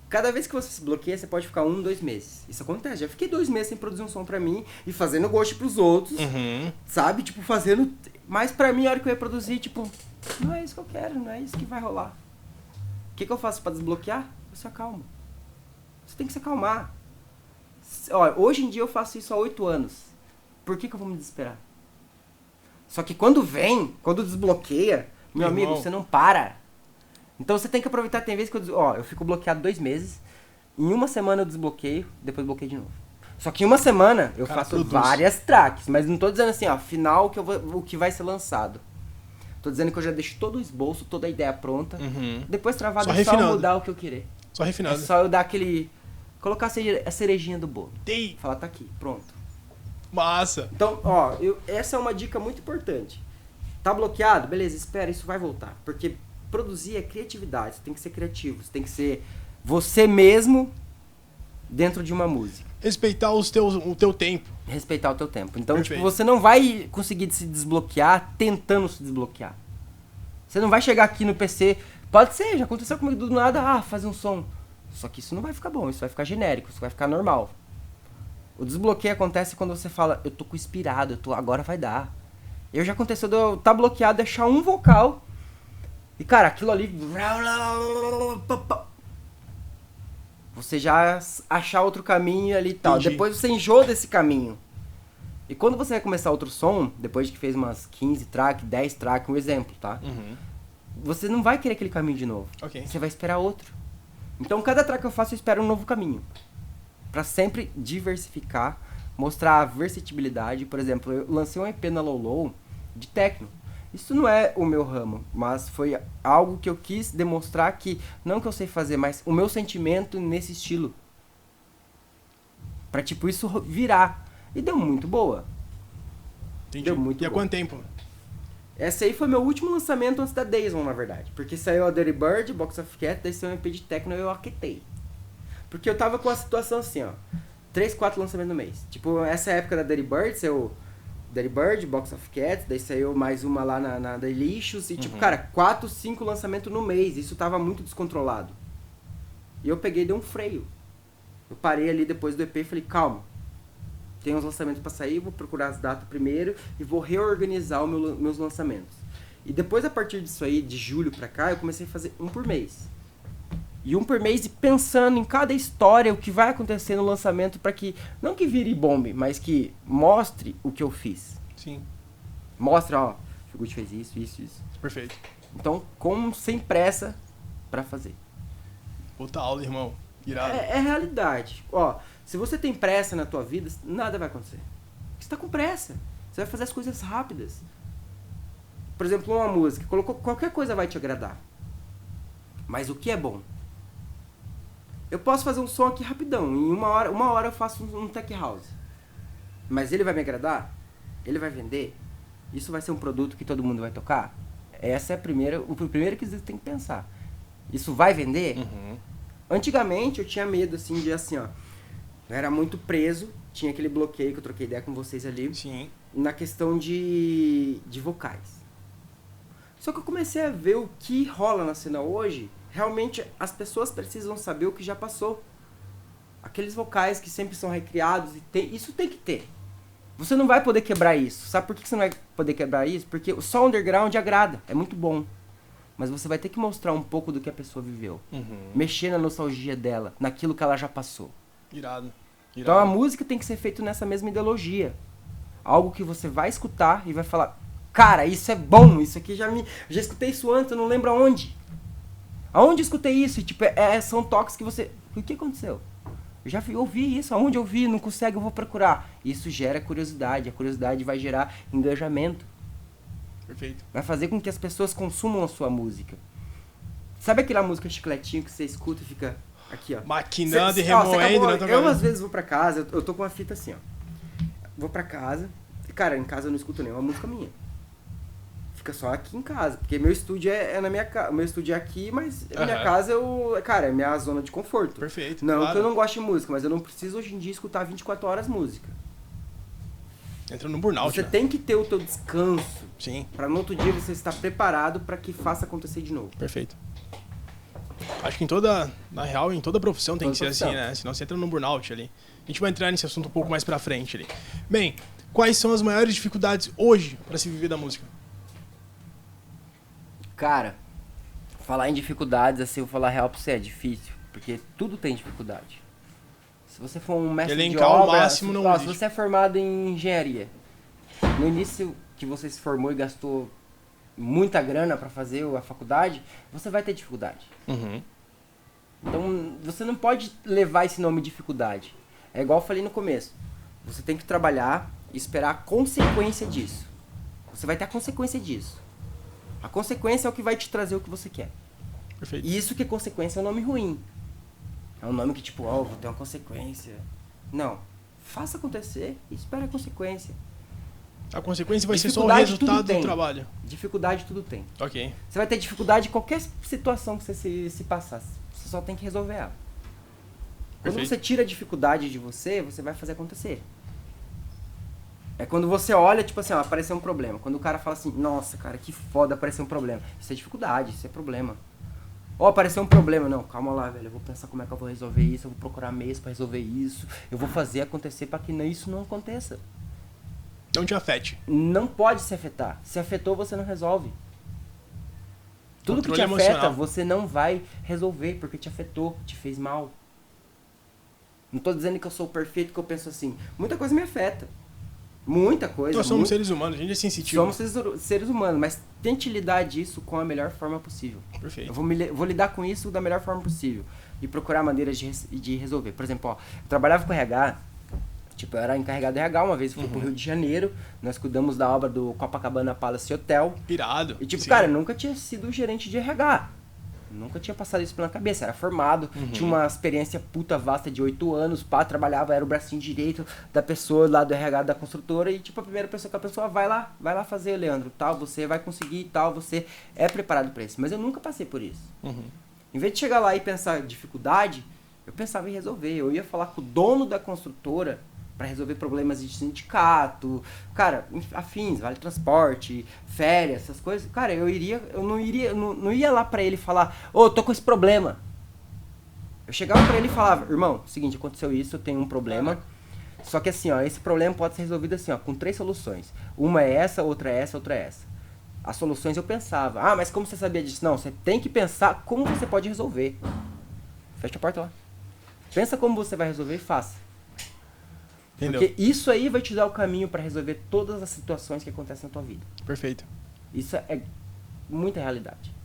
cada vez que você se bloqueia, você pode ficar 1, 2 meses. Isso acontece. Já fiquei 2 meses sem produzir um som pra mim e fazendo gosto pros outros, sabe? Tipo, fazendo... Mas pra mim, a hora que eu ia produzir, tipo, não é isso que eu quero, não é isso que vai rolar. O que eu faço pra desbloquear? Eu se acalmo. Você tem que se acalmar. Hoje em dia eu faço isso há 8 anos. Por que eu vou me desesperar? Só que quando desbloqueia, meu amigo, você não para. Então você tem que aproveitar. Tem vezes que eu fico bloqueado 2 meses. Em uma semana eu desbloqueio, depois bloqueio de novo. Só que em uma semana eu faço várias tracks. Mas não tô dizendo assim, final o que vai ser lançado. Tô dizendo que eu já deixo todo o esboço, toda a ideia pronta. Depois travado é só mudar o que eu querer. Só refinado. É só eu dar aquele... Colocar a cerejinha do bolo. Falar, tá aqui, pronto. Massa. Então, essa é uma dica muito importante. Tá bloqueado? Beleza, espera, isso vai voltar. Porque produzir é criatividade, você tem que ser criativo, você tem que ser você mesmo dentro de uma música. Respeitar o teu tempo. Respeitar o teu tempo. Então, tipo, você não vai conseguir se desbloquear tentando se desbloquear. Você não vai chegar aqui no PC... Pode ser, já aconteceu comigo do nada, fazer um som. Só que isso não vai ficar bom, isso vai ficar genérico, isso vai ficar normal. O desbloqueio acontece quando você fala, eu tô inspirado, agora vai dar. Já aconteceu de eu estar bloqueado, deixar um vocal, e cara, aquilo ali... Você já achar outro caminho ali e tal. Entendi. Depois você enjoa desse caminho. E quando você vai começar outro som, depois de que fez umas 15 tracks, 10 tracks, um exemplo, tá? Você não vai querer aquele caminho de novo. Okay. Você vai esperar outro. Então, cada track que eu faço, eu espero um novo caminho. Pra sempre diversificar, mostrar a versatilidade. Por exemplo, eu lancei um EP na Low Low de techno. Isso não é o meu ramo, mas foi algo que eu quis demonstrar que, não que eu sei fazer, mas o meu sentimento nesse estilo. Pra, tipo, isso virar. E deu muito boa. Entendi. Deu muito E há boa. quanto tempo? Essa aí foi meu último lançamento antes da Days One, na verdade. Porque saiu a Dirty Bird, Box of Cat, daí saiu um EP de techno e eu aquetei. Porque eu tava com a situação assim, ó. 3, 4 lançamentos no mês. Tipo, essa época da Dirty Bird, saiu Dirty Bird, Box of Cats, daí saiu mais uma lá na Delicious. E tipo, cara, 4, 5 lançamentos no mês. Isso tava muito descontrolado. E eu peguei e dei um freio. Eu parei ali depois do EP e falei, calma. Tem uns lançamentos pra sair, vou procurar as datas primeiro e vou reorganizar os meus lançamentos. E depois, a partir disso aí, de julho pra cá, eu comecei a fazer um por mês. E um por mês e pensando em cada história, o que vai acontecer no lançamento pra que, não que vire bombe, mas que mostre o que eu fiz. Sim. Mostra, ó, o Figuchi fez isso. Perfeito. Então, como sem pressa pra fazer. Puta aula, irmão. Irado. É realidade. Ó, se você tem pressa na tua vida, nada vai acontecer. Você tá com pressa. Você vai fazer as coisas rápidas. Por exemplo, uma música. Qualquer coisa vai te agradar. Mas o que é bom? Eu posso fazer um som aqui rapidão. Em uma hora eu faço um tech house. Mas ele vai me agradar? Ele vai vender? Isso vai ser um produto que todo mundo vai tocar? Essa é o primeiro que você tem que pensar. Isso vai vender? Uhum. Antigamente eu tinha medo, assim, de assim, ó. Eu era muito preso, tinha aquele bloqueio que eu troquei ideia com vocês ali. Sim. Na questão de vocais. Só que eu comecei a ver o que rola na cena hoje. Realmente as pessoas precisam saber o que já passou. Aqueles vocais que sempre são recriados, isso tem que ter. Você não vai poder quebrar isso. Sabe por que você não vai poder quebrar isso? Porque só o underground agrada, é muito bom. Mas você vai ter que mostrar um pouco do que a pessoa viveu. Uhum. Mexer na nostalgia dela, naquilo que ela já passou. Irado. Então a música tem que ser feita nessa mesma ideologia. Algo que você vai escutar e vai falar, cara, isso é bom, isso aqui já escutei isso antes, eu não lembro aonde. Aonde eu escutei isso? E, tipo, são toques que você... O que aconteceu? Eu já ouvi isso, aonde eu vi, não consegue, eu vou procurar. Isso gera curiosidade, a curiosidade vai gerar engajamento. Perfeito. Vai fazer com que as pessoas consumam a sua música. Sabe aquela música chicletinho que você escuta e fica aqui, ó? Maquinando e remoendo, né? Eu às vezes vou pra casa, eu tô com uma fita assim, ó. Vou pra casa, e cara, em casa eu não escuto nenhuma música minha. Fica só aqui em casa, porque meu estúdio é na minha casa. Meu estúdio é aqui, mas minha casa cara, é minha zona de conforto. Perfeito. Não claro. que eu não goste de música, mas eu não preciso hoje em dia escutar 24 horas música. Entra no burnout. Você né? tem que ter o teu descanso. Sim. Pra no outro dia você estar preparado pra que faça acontecer de novo. Perfeito. Acho que na real, em toda profissão tem que ser assim, né? Senão você entra no burnout ali. A gente vai entrar nesse assunto um pouco mais pra frente ali. Bem, quais são as maiores dificuldades hoje pra se viver da música? Cara, falar em dificuldades, assim, eu vou falar real pra você, é difícil. Porque tudo tem dificuldade. Se você for um mestre Elencar de obra... o máximo não se existe. você é formado em engenharia, no início que você se formou e gastou muita grana pra fazer a faculdade, você vai ter dificuldade. Uhum. Então, você não pode levar esse nome de dificuldade. É igual eu falei no começo. Você tem que trabalhar e esperar a consequência disso. Você vai ter a consequência disso. A consequência é o que vai te trazer o que você quer. Perfeito. E isso que é consequência é um nome ruim. É um nome que tipo, ó, vou ter uma consequência. Não. Faça acontecer e espere a consequência. A consequência vai ser só o Dificuldade resultado tudo tem. do trabalho. Dificuldade tudo tem. Ok. Você vai ter dificuldade em qualquer situação que você se passar. Você só tem que resolver ela. Quando Perfeito. você tira a dificuldade de você vai fazer acontecer. É quando você olha, tipo assim, ó, apareceu um problema. Quando o cara fala assim, nossa, cara, que foda, apareceu um problema. Isso é dificuldade, isso é problema. Ó, apareceu um problema. Não, calma lá, velho. Eu vou pensar como é que eu vou resolver isso. Eu vou procurar meios pra resolver isso. Eu vou fazer acontecer pra que isso não aconteça. Não te afete. Não pode se afetar. Se afetou, você não resolve. Tudo que te Controle afeta, emocional. você não vai resolver, porque te afetou, te fez mal. Não tô dizendo que eu sou perfeito, que eu penso assim. Muita coisa me afeta. Muita coisa. Nós somos seres humanos, a gente é sensitivo. Somos seres humanos, mas tente lidar disso com a melhor forma possível. Perfeito. Eu vou lidar com isso da melhor forma possível. e procurar maneiras de resolver. Por exemplo, ó, eu trabalhava com RH, tipo, eu era encarregado de RH uma vez, fui pro Rio de Janeiro, nós cuidamos da obra do Copacabana Palace Hotel. Irado. E tipo, Sim. cara, eu nunca tinha sido gerente de RH. Nunca tinha passado isso pela cabeça, era formado, tinha uma experiência puta vasta de 8 anos, pá, trabalhava, era o bracinho direito da pessoa lá do RH da construtora e tipo, a primeira pessoa que a pessoa vai lá fazer, Leandro, tal, você vai conseguir, tal, você é preparado pra isso. Mas eu nunca passei por isso. Em vez de chegar lá e pensar dificuldade, eu pensava em resolver. Eu ia falar com o dono da construtora para resolver problemas de sindicato, cara, afins, vale transporte, férias, essas coisas. Cara, eu não ia lá para ele falar, ô, tô com esse problema. Eu chegava para ele e falava, irmão, seguinte, aconteceu isso, eu tenho um problema. Só que assim, ó, esse problema pode ser resolvido assim, ó, com 3 soluções. Uma é essa, outra é essa, outra é essa. As soluções eu pensava. Ah, mas como você sabia disso? Não, você tem que pensar como você pode resolver. Fecha a porta lá. Pensa como você vai resolver e faça. Entendeu? Porque isso aí vai te dar o caminho para resolver todas as situações que acontecem na tua vida. Perfeito. Isso é muita realidade.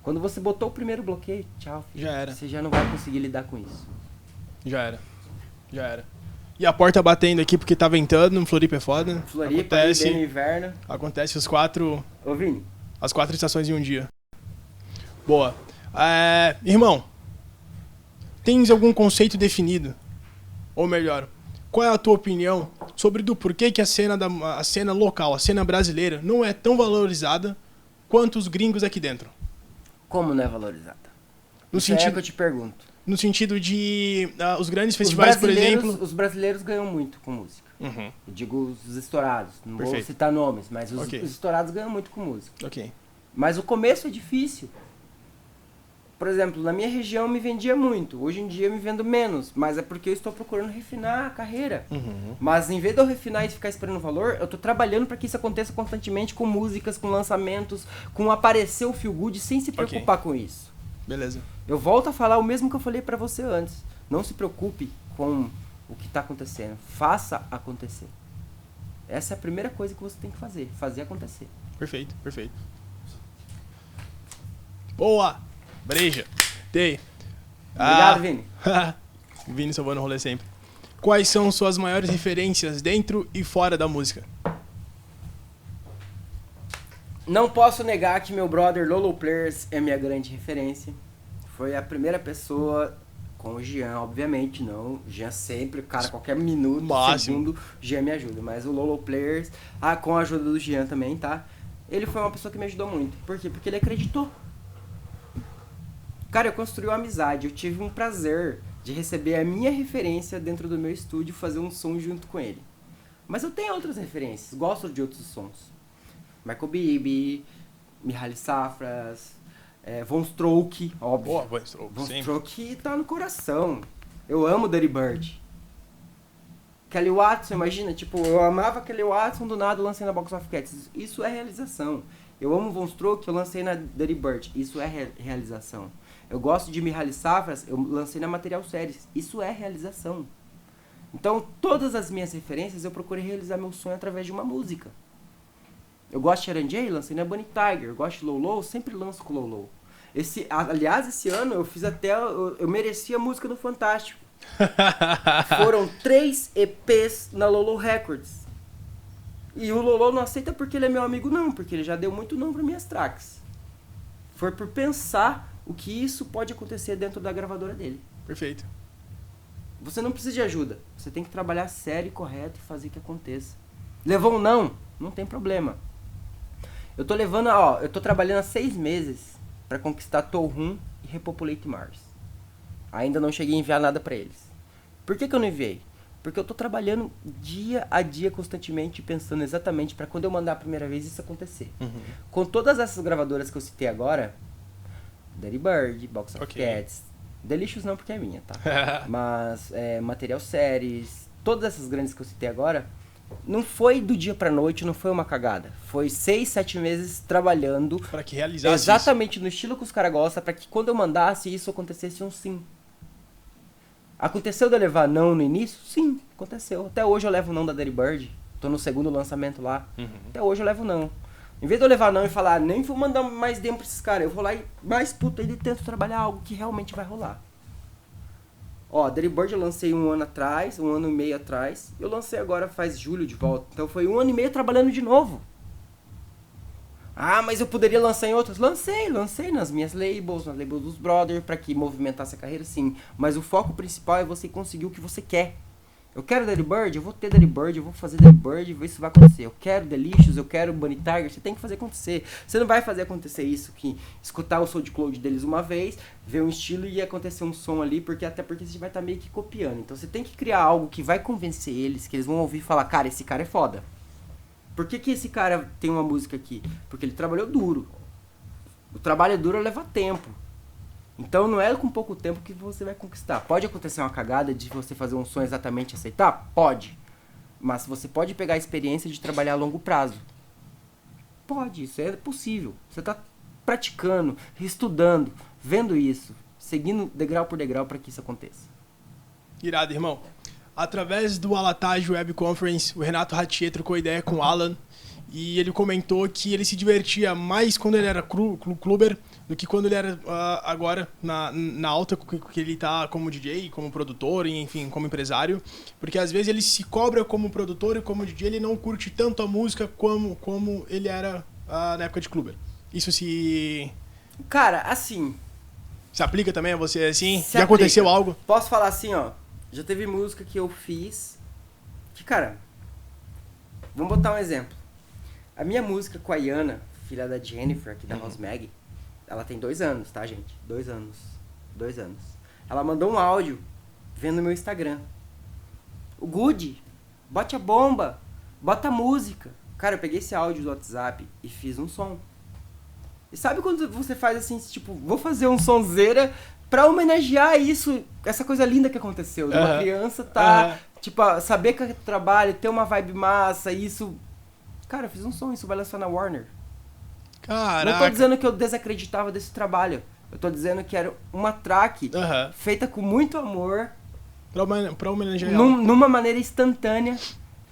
Quando você botou o primeiro bloqueio, tchau, filho. Já era. Você já não vai conseguir lidar com isso. Já era. E a porta batendo aqui porque tá ventando, Floripa é foda. Floripa, acontece, aí, no inverno. Acontece Ô, Vini. as 4 estações em um dia. Boa. Irmão, tens algum conceito definido? Ou melhor, qual é a tua opinião sobre do porquê que a cena local, a cena brasileira, não é tão valorizada quanto os gringos aqui dentro? Como não é valorizada? No Isso é sentido, que eu te pergunto. no sentido de os grandes festivais, por exemplo... Os brasileiros ganham muito com música. Eu digo os estourados. Não vou citar nomes, mas os estourados ganham muito com música. Ok. Mas o começo é difícil. Por exemplo, na minha região eu me vendia muito. Hoje em dia eu me vendo menos. Mas é porque eu estou procurando refinar a carreira. Mas em vez de eu refinar e ficar esperando valor, eu estou trabalhando para que isso aconteça constantemente com músicas, com lançamentos, com aparecer o Feel Good sem se preocupar com isso. Beleza. Eu volto a falar o mesmo que eu falei pra você antes. Não se preocupe com o que tá acontecendo. Faça acontecer. Essa é a primeira coisa que você tem que fazer. Fazer acontecer. Perfeito. Boa! Breja. Tei. Obrigado, Vini. Vini salvando o rolê sempre. Quais são suas maiores referências dentro e fora da música? Não posso negar que meu brother Lolo Players é minha grande referência. Foi a primeira pessoa, com o Jean, obviamente, não. O Jean sempre, cara, qualquer minuto, segundo, o Jean me ajuda. Mas o Lolo Players, com a ajuda do Jean também, tá? Ele foi uma pessoa que me ajudou muito. Por quê? Porque ele acreditou. Cara, eu construí uma amizade. Eu tive um prazer de receber a minha referência dentro do meu estúdio e fazer um som junto com ele. Mas eu tenho outras referências, gosto de outros sons. Michael Bibi, Mihaly Safras, Von Stroke, óbvio. Boa, Von Stroke tá no coração. Eu amo Dirty Bird. Kelly Watson, imagina, tipo, eu amava Kelly Watson, do nada eu lancei na Box of Cats. Isso é realização. Eu amo Von Stroke, eu lancei na Dirty Bird. Isso é realização. Eu gosto de Mihaly Safras, eu lancei na Material Series. Isso é realização. Então, todas as minhas referências, eu procurei realizar meu sonho através de uma música. Eu gosto de Sharon J, lancei na Bunny Tiger. Eu gosto de Lolo, sempre lanço com Lolo. Aliás, esse ano eu fiz até... Eu mereci a música do Fantástico. Foram 3 EPs na Lolo Records. E o Lolo não aceita porque ele é meu amigo, não. Porque ele já deu muito não para minhas tracks. Foi por pensar o que isso pode acontecer dentro da gravadora dele. Perfeito. Você não precisa de ajuda. Você tem que trabalhar sério e correto e fazer que aconteça. Levou um não? Não tem problema. Eu tô trabalhando há 6 meses para conquistar Tohum e Repopulate Mars. Ainda não cheguei a enviar nada para eles. Por que eu não enviei? Porque eu tô trabalhando dia a dia constantemente, pensando exatamente para quando eu mandar a primeira vez isso acontecer. Com todas essas gravadoras que eu citei agora, Dirty Bird, Box of Cats, Delicious não porque é minha, tá? Mas Material Series, todas essas grandes que eu citei agora, não foi do dia pra noite, não foi uma cagada. Foi 6, 7 meses trabalhando para que realizasse exatamente isso. No estilo que os caras gostam, pra que quando eu mandasse isso acontecesse um sim. Aconteceu de eu levar não no início? Sim, aconteceu. Até hoje eu levo não da Dirty Bird. Tô no segundo lançamento lá. Até hoje eu levo não. Em vez de eu levar não e falar, nem vou mandar mais demo pra esses caras, eu vou lá e mais puta ainda tento trabalhar algo que realmente vai rolar. Ó, Dirty Bird eu lancei 1 ano atrás, 1 ano e meio atrás. Eu lancei agora faz julho de volta. Então foi 1 ano e meio trabalhando de novo. Ah, mas eu poderia lançar em outras? Lancei nas minhas labels, nas labels dos brothers, pra que movimentasse a carreira, sim. Mas o foco principal é você conseguir o que você quer. Eu quero Dirty Bird, eu vou ter Dirty Bird, eu vou fazer Dirty Bird e ver se vai acontecer. Eu quero Delicious, eu quero Bunny Tiger, você tem que fazer acontecer. Você não vai fazer acontecer isso que escutar o SoundCloud deles uma vez, ver um estilo e acontecer um som ali, até porque você vai estar meio que copiando. Então você tem que criar algo que vai convencer eles, que eles vão ouvir e falar, cara, esse cara é foda. Por que esse cara tem uma música aqui? Porque ele trabalhou duro. O trabalho duro leva tempo. Então não é com pouco tempo que você vai conquistar. Pode acontecer uma cagada de você fazer um som exatamente aceitar? Pode. Mas você pode pegar a experiência de trabalhar a longo prazo. Pode, isso é possível. Você está praticando, estudando, vendo isso, seguindo degrau por degrau para que isso aconteça. Irado, irmão. Através do Alatage Web Conference, o Renato Ratier trocou ideia com o Alan e ele comentou que ele se divertia mais quando ele era clubber do que quando ele era agora na alta, que ele tá como DJ, como produtor, enfim, como empresário, porque às vezes ele se cobra como produtor e como DJ, ele não curte tanto a música como ele era na época de clubber. Isso se... Cara, assim... Se aplica também a você, assim? Se Já aplica. aconteceu algo? Posso falar assim, ó. Já teve música que eu fiz que, cara... Vamos botar um exemplo. A minha música com a Iana, filha da Jennifer, aqui da House Mag, ela tem 2 anos, tá, gente? 2 anos. 2 anos. Ela mandou um áudio vendo meu Instagram. O Good, bote a bomba, bota a música. Cara, eu peguei esse áudio do WhatsApp e fiz um som. E sabe quando você faz assim, tipo, vou fazer um sonzeira pra homenagear isso, essa coisa linda que aconteceu. De uma criança tipo, saber que é trabalho, ter uma vibe massa, isso... Cara, eu fiz um som, isso vai lançar na Warner. Caraca. Não tô dizendo que eu desacreditava desse trabalho. Eu tô dizendo que era uma track feita com muito amor. Pra homenagear numa maneira instantânea,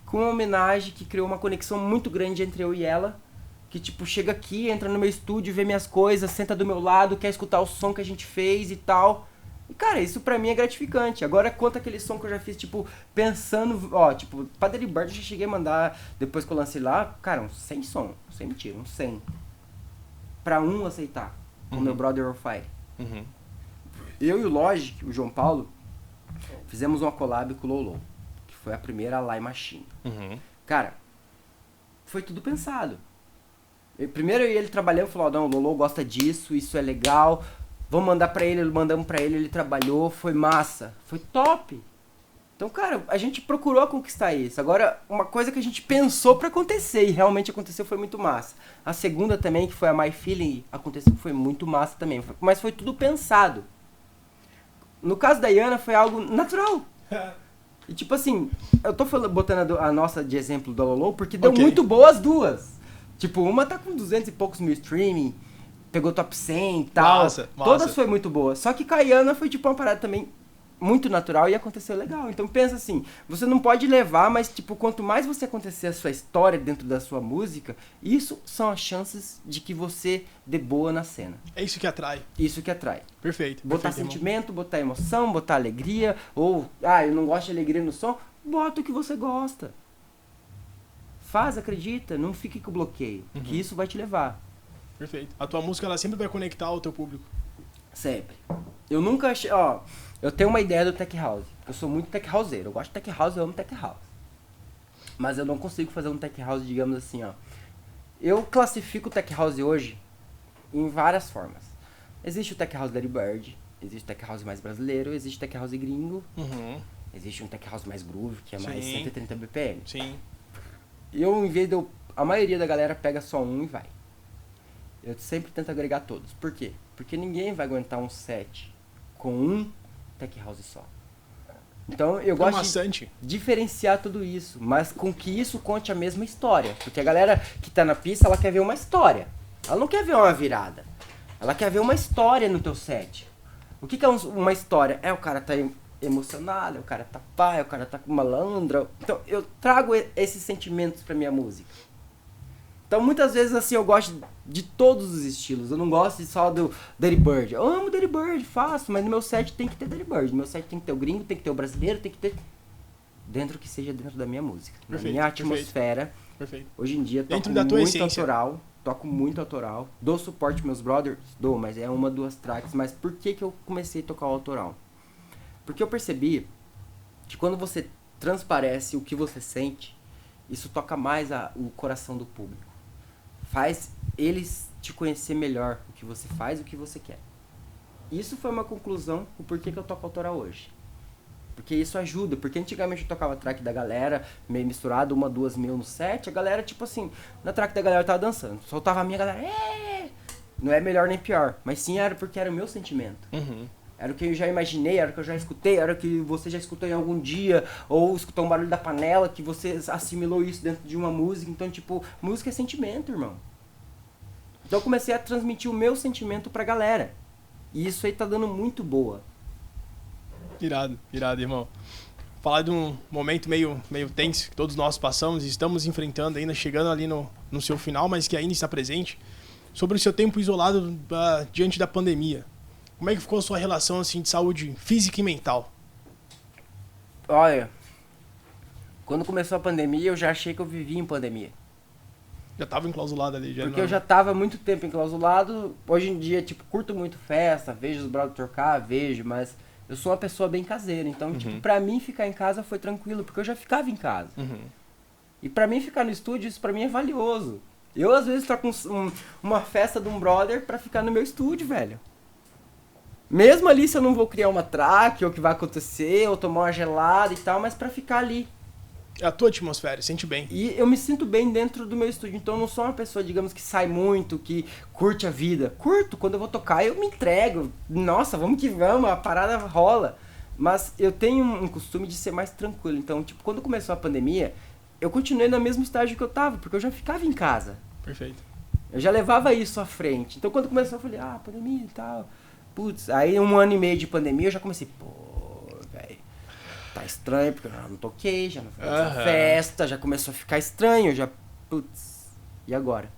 com uma homenagem que criou uma conexão muito grande entre eu e ela. Que tipo, chega aqui, entra no meu estúdio, vê minhas coisas, senta do meu lado, quer escutar o som que a gente fez e tal. E cara, isso pra mim é gratificante. Agora conta aquele som que eu já fiz, tipo, pensando, ó, tipo, pra Dirty Bird eu já cheguei a mandar, depois que eu lancei lá, cara, uns 100 som, sem mentira, uns 100. Pra um aceitar, o meu brother on fire. Eu e o Logic, o João Paulo, fizemos uma collab com o Lolo, que foi a primeira Lie Machine. Cara, foi tudo pensado. Primeiro eu e ele trabalhando, falou, não, o Lolo gosta disso, isso é legal, vamos mandar pra ele, mandamos pra ele, ele trabalhou, foi massa, foi top. Então, cara, a gente procurou conquistar isso. Agora, uma coisa que a gente pensou pra acontecer e realmente aconteceu foi muito massa. A segunda também, que foi a My Feeling, aconteceu, foi muito massa também, mas foi tudo pensado. No caso da Iana foi algo natural. E tipo assim, eu tô botando a nossa de exemplo do Lolo porque deu muito boa as duas. Tipo, uma tá com 200 e poucos mil streaming, pegou top 100 e tal. Massa. Todas foi muito boa. Só que com a Iana foi tipo uma parada também muito natural e aconteceu legal. Então pensa assim, você não pode levar, mas tipo, quanto mais você acontecer a sua história dentro da sua música, isso são as chances de que você dê boa na cena. É isso que atrai. Isso que atrai. Perfeito. Botar perfeito, sentimento, botar emoção, botar alegria, ou, eu não gosto de alegria no som, bota o que você gosta. Faz, acredita, não fique com bloqueio, que isso vai te levar. Perfeito. A tua música, ela sempre vai conectar o teu público. Sempre. Eu nunca achei, eu tenho uma ideia do Tech House. Eu sou muito Tech Houseiro, eu gosto de Tech House, eu amo Tech House. Mas eu não consigo fazer um Tech House, digamos assim, Eu classifico o Tech House hoje em várias formas. Existe o Tech House Dirty Bird, existe o Tech House mais brasileiro, existe o Tech House gringo, existe um Tech House mais groove, que é mais 130 BPM. Sim. E eu, em vez de a maioria da galera pega só um e vai. Eu sempre tento agregar todos. Por quê? Porque ninguém vai aguentar um set com um Tech House só. Então eu gosto de diferenciar tudo isso, mas com que isso conte a mesma história. Porque a galera que tá na pista, ela quer ver uma história. Ela não quer ver uma virada. Ela quer ver uma história no teu set. O que é uma história? O cara tá emocionado, o cara tá pai, o cara tá malandro. Então eu trago esses sentimentos pra minha música. Então, muitas vezes, assim, eu gosto de todos os estilos. Eu não gosto só do Dirty Bird. Eu amo Dirty Bird, faço, mas no meu set tem que ter Dirty Bird. No meu set tem que ter o gringo, tem que ter o brasileiro, tem que ter... Dentro que seja dentro da minha música. Perfeito, na minha atmosfera. Perfeito. Hoje em dia, Dentro toco da tua muito essência. autoral. Toco muito autoral. Dou suporte aos meus brothers? Dou, mas é uma, 2 tracks. Mas por que eu comecei a tocar o autoral? Porque eu percebi que quando você transparece o que você sente, isso toca mais o coração do público. Faz eles te conhecer melhor o que você faz, o que você quer. Isso foi uma conclusão do porquê que eu toco autoral hoje. Porque isso ajuda, porque antigamente eu tocava track da galera, meio misturado, 1, 2 mil no set, a galera, tipo assim, na track da galera eu tava dançando, soltava a minha galera, não é melhor nem pior, mas sim era porque era o meu sentimento. Uhum. Era o que eu já imaginei, era o que eu já escutei, era o que você já escutou em algum dia, ou escutou um barulho da panela, que você assimilou isso dentro de uma música. Então, tipo, música é sentimento, irmão. Então eu comecei a transmitir o meu sentimento pra galera. E isso aí tá dando muito boa. Irado, irmão. Falar de um momento meio tenso que todos nós passamos e estamos enfrentando ainda, chegando ali no seu final, mas que ainda está presente. Sobre o seu tempo isolado diante da pandemia. Como é que ficou a sua relação assim, de saúde física e mental? Olha, quando começou a pandemia, eu já achei que eu vivia em pandemia. Já estava enclausulado ali. Porque eu já tava há muito tempo enclausulado. Hoje em dia, tipo, curto muito festa, vejo os brothers tocar, mas eu sou uma pessoa bem caseira. Então, tipo, pra mim ficar em casa foi tranquilo, porque eu já ficava em casa. E pra mim ficar no estúdio, isso pra mim é valioso. Eu, às vezes, troco uma festa de um brother pra ficar no meu estúdio, velho. Mesmo ali, se eu não vou criar uma track, ou o que vai acontecer, ou tomar uma gelada e tal, mas pra ficar ali. É a tua atmosfera, sente bem. E eu me sinto bem dentro do meu estúdio. Então eu não sou uma pessoa, digamos, que sai muito, que curte a vida. Curto, quando eu vou tocar eu me entrego. Nossa, vamos que vamos, a parada rola. Mas eu tenho um costume de ser mais tranquilo. Então, tipo, quando começou a pandemia, eu continuei no mesmo estágio que eu tava, porque eu já ficava em casa. Perfeito. Eu já levava isso à frente. Então quando começou eu falei, pandemia e tal. Putz, aí 1 ano e meio de pandemia eu já comecei, velho, tá estranho, porque eu já não toquei, já não fui nessa festa, já começou a ficar estranho, putz, e agora?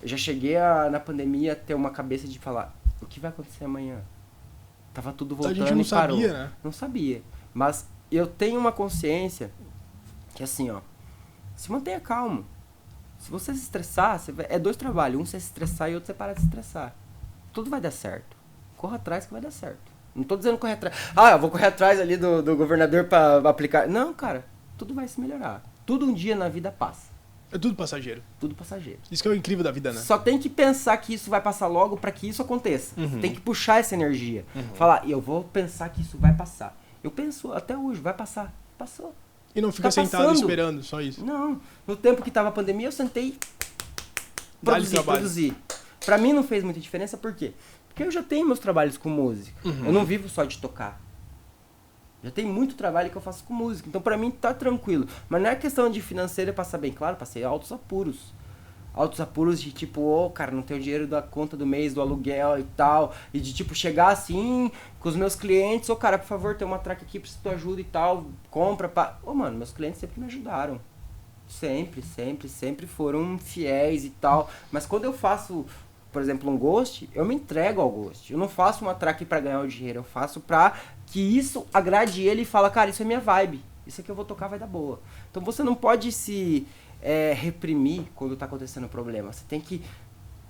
Eu já cheguei na pandemia a ter uma cabeça de falar, o que vai acontecer amanhã? Tava tudo voltando a gente não e parou. sabia, né? Não sabia, mas eu tenho uma consciência que assim, se mantenha calmo. Se você se estressar, é 2 trabalhos, um você se estressar e outro você parar de se estressar. Tudo vai dar certo. Corra atrás que vai dar certo. Não tô dizendo correr atrás. Eu vou correr atrás ali do governador pra aplicar. Não, cara. Tudo vai se melhorar. Tudo um dia na vida passa. É tudo passageiro. Tudo passageiro. Isso que é o incrível da vida, né? Só tem que pensar que isso vai passar logo pra que isso aconteça. Tem que puxar essa energia. Falar, eu vou pensar que isso vai passar. Eu penso até hoje, vai passar. Passou. E não fica sentado esperando, só isso. Não. No tempo que tava a pandemia, eu sentei, produzi. Pra mim não fez muita diferença, por quê? Porque eu já tenho meus trabalhos com música. Eu não vivo só de tocar. Já tem muito trabalho que eu faço com música. Então pra mim tá tranquilo. Mas não é questão de financeira, passar bem claro, passei altos apuros. Altos apuros de tipo, cara, não tenho dinheiro da conta do mês, do aluguel e tal. E de tipo, chegar assim com os meus clientes, cara, por favor, tem uma track aqui, preciso de tua ajuda e tal. Compra, mano, meus clientes sempre me ajudaram. Sempre foram fiéis e tal. Mas quando eu faço, por exemplo, um Ghost, eu me entrego ao Ghost. Eu não faço uma track pra ganhar o dinheiro, eu faço pra que isso agrade ele e fala, cara, isso é minha vibe. Isso aqui eu vou tocar, vai dar boa. Então você não pode se reprimir quando tá acontecendo um problema. Você tem que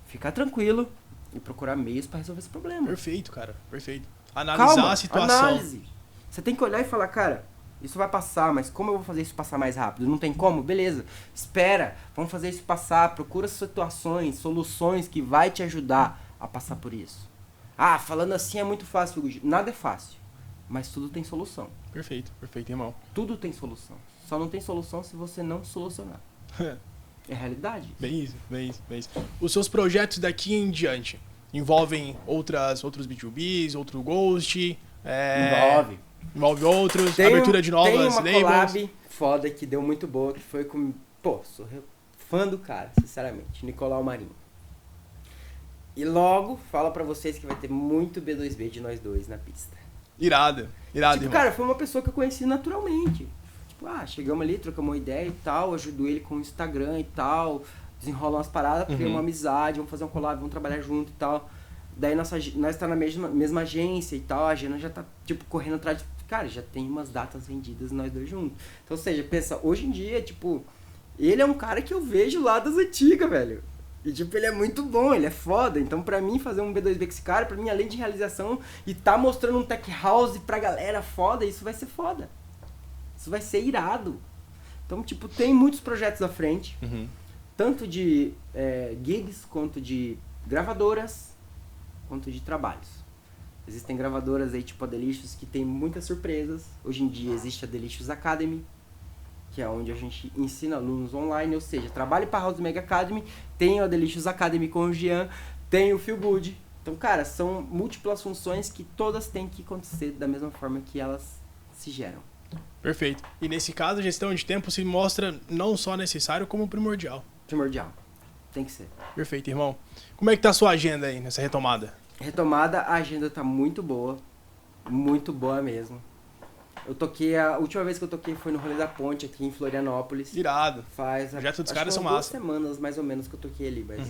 ficar tranquilo e procurar meios pra resolver esse problema. Perfeito, cara. Perfeito. Analisar a situação. Análise. Você tem que olhar e falar, cara, isso vai passar, mas como eu vou fazer isso passar mais rápido? Não tem como? Beleza. Espera, vamos fazer isso passar. Procura situações, soluções que vai te ajudar a passar por isso. Falando assim é muito fácil. Nada é fácil, mas tudo tem solução. Perfeito, irmão. Tudo tem solução. Só não tem solução se você não solucionar. É realidade. Bem isso. Os seus projetos daqui em diante envolvem outros B2Bs, outro Ghost? Envolve outros, abertura de novas labels. Tem uma collab foda que deu muito boa, que foi com... sou fã do cara, sinceramente. Nicolau Marinho. E logo, falo pra vocês que vai ter muito B2B de nós dois na pista. Irado, irmão. Cara, foi uma pessoa que eu conheci naturalmente. Chegamos ali, trocamos uma ideia e tal, ajudo ele com o Instagram e tal. desenrolam umas paradas, criam uma amizade, vamos fazer um collab, vamos trabalhar junto e tal. Daí nós tá na mesma agência e tal, a Gena já tá, tipo, correndo atrás de... Cara, já tem umas datas vendidas nós dois juntos. Então, ou seja, pensa, hoje em dia, tipo, ele é um cara que eu vejo lá das antigas, velho. E, tipo, ele é muito bom, ele é foda. Então, pra mim, fazer um B2B com esse cara, pra mim, além de realização, e tá mostrando um tech house pra galera foda, isso vai ser foda. Isso vai ser irado. Então, tipo, tem muitos projetos à frente. Tanto de gigs, quanto de gravadoras, quanto de trabalhos. Existem gravadoras aí, tipo a Delicious, que tem muitas surpresas. Hoje em dia existe a Delicious Academy, que é onde a gente ensina alunos online, ou seja, trabalhe para a House Mega Academy, tem a Delicious Academy com o Jean, tem o Feel Good. Então, cara, são múltiplas funções que todas têm que acontecer da mesma forma que elas se geram. Perfeito. E nesse caso, a gestão de tempo se mostra não só necessário, como primordial. Primordial. Tem que ser. Perfeito, irmão. Como é que tá a sua agenda aí, nessa retomada? Retomada, a agenda tá muito boa mesmo. Eu toquei, a última vez que eu toquei foi no Rolê da Ponte, aqui em Florianópolis. Irado. O projeto dos caras são 2 massa. semanas, mais ou menos, que eu toquei ali, mas...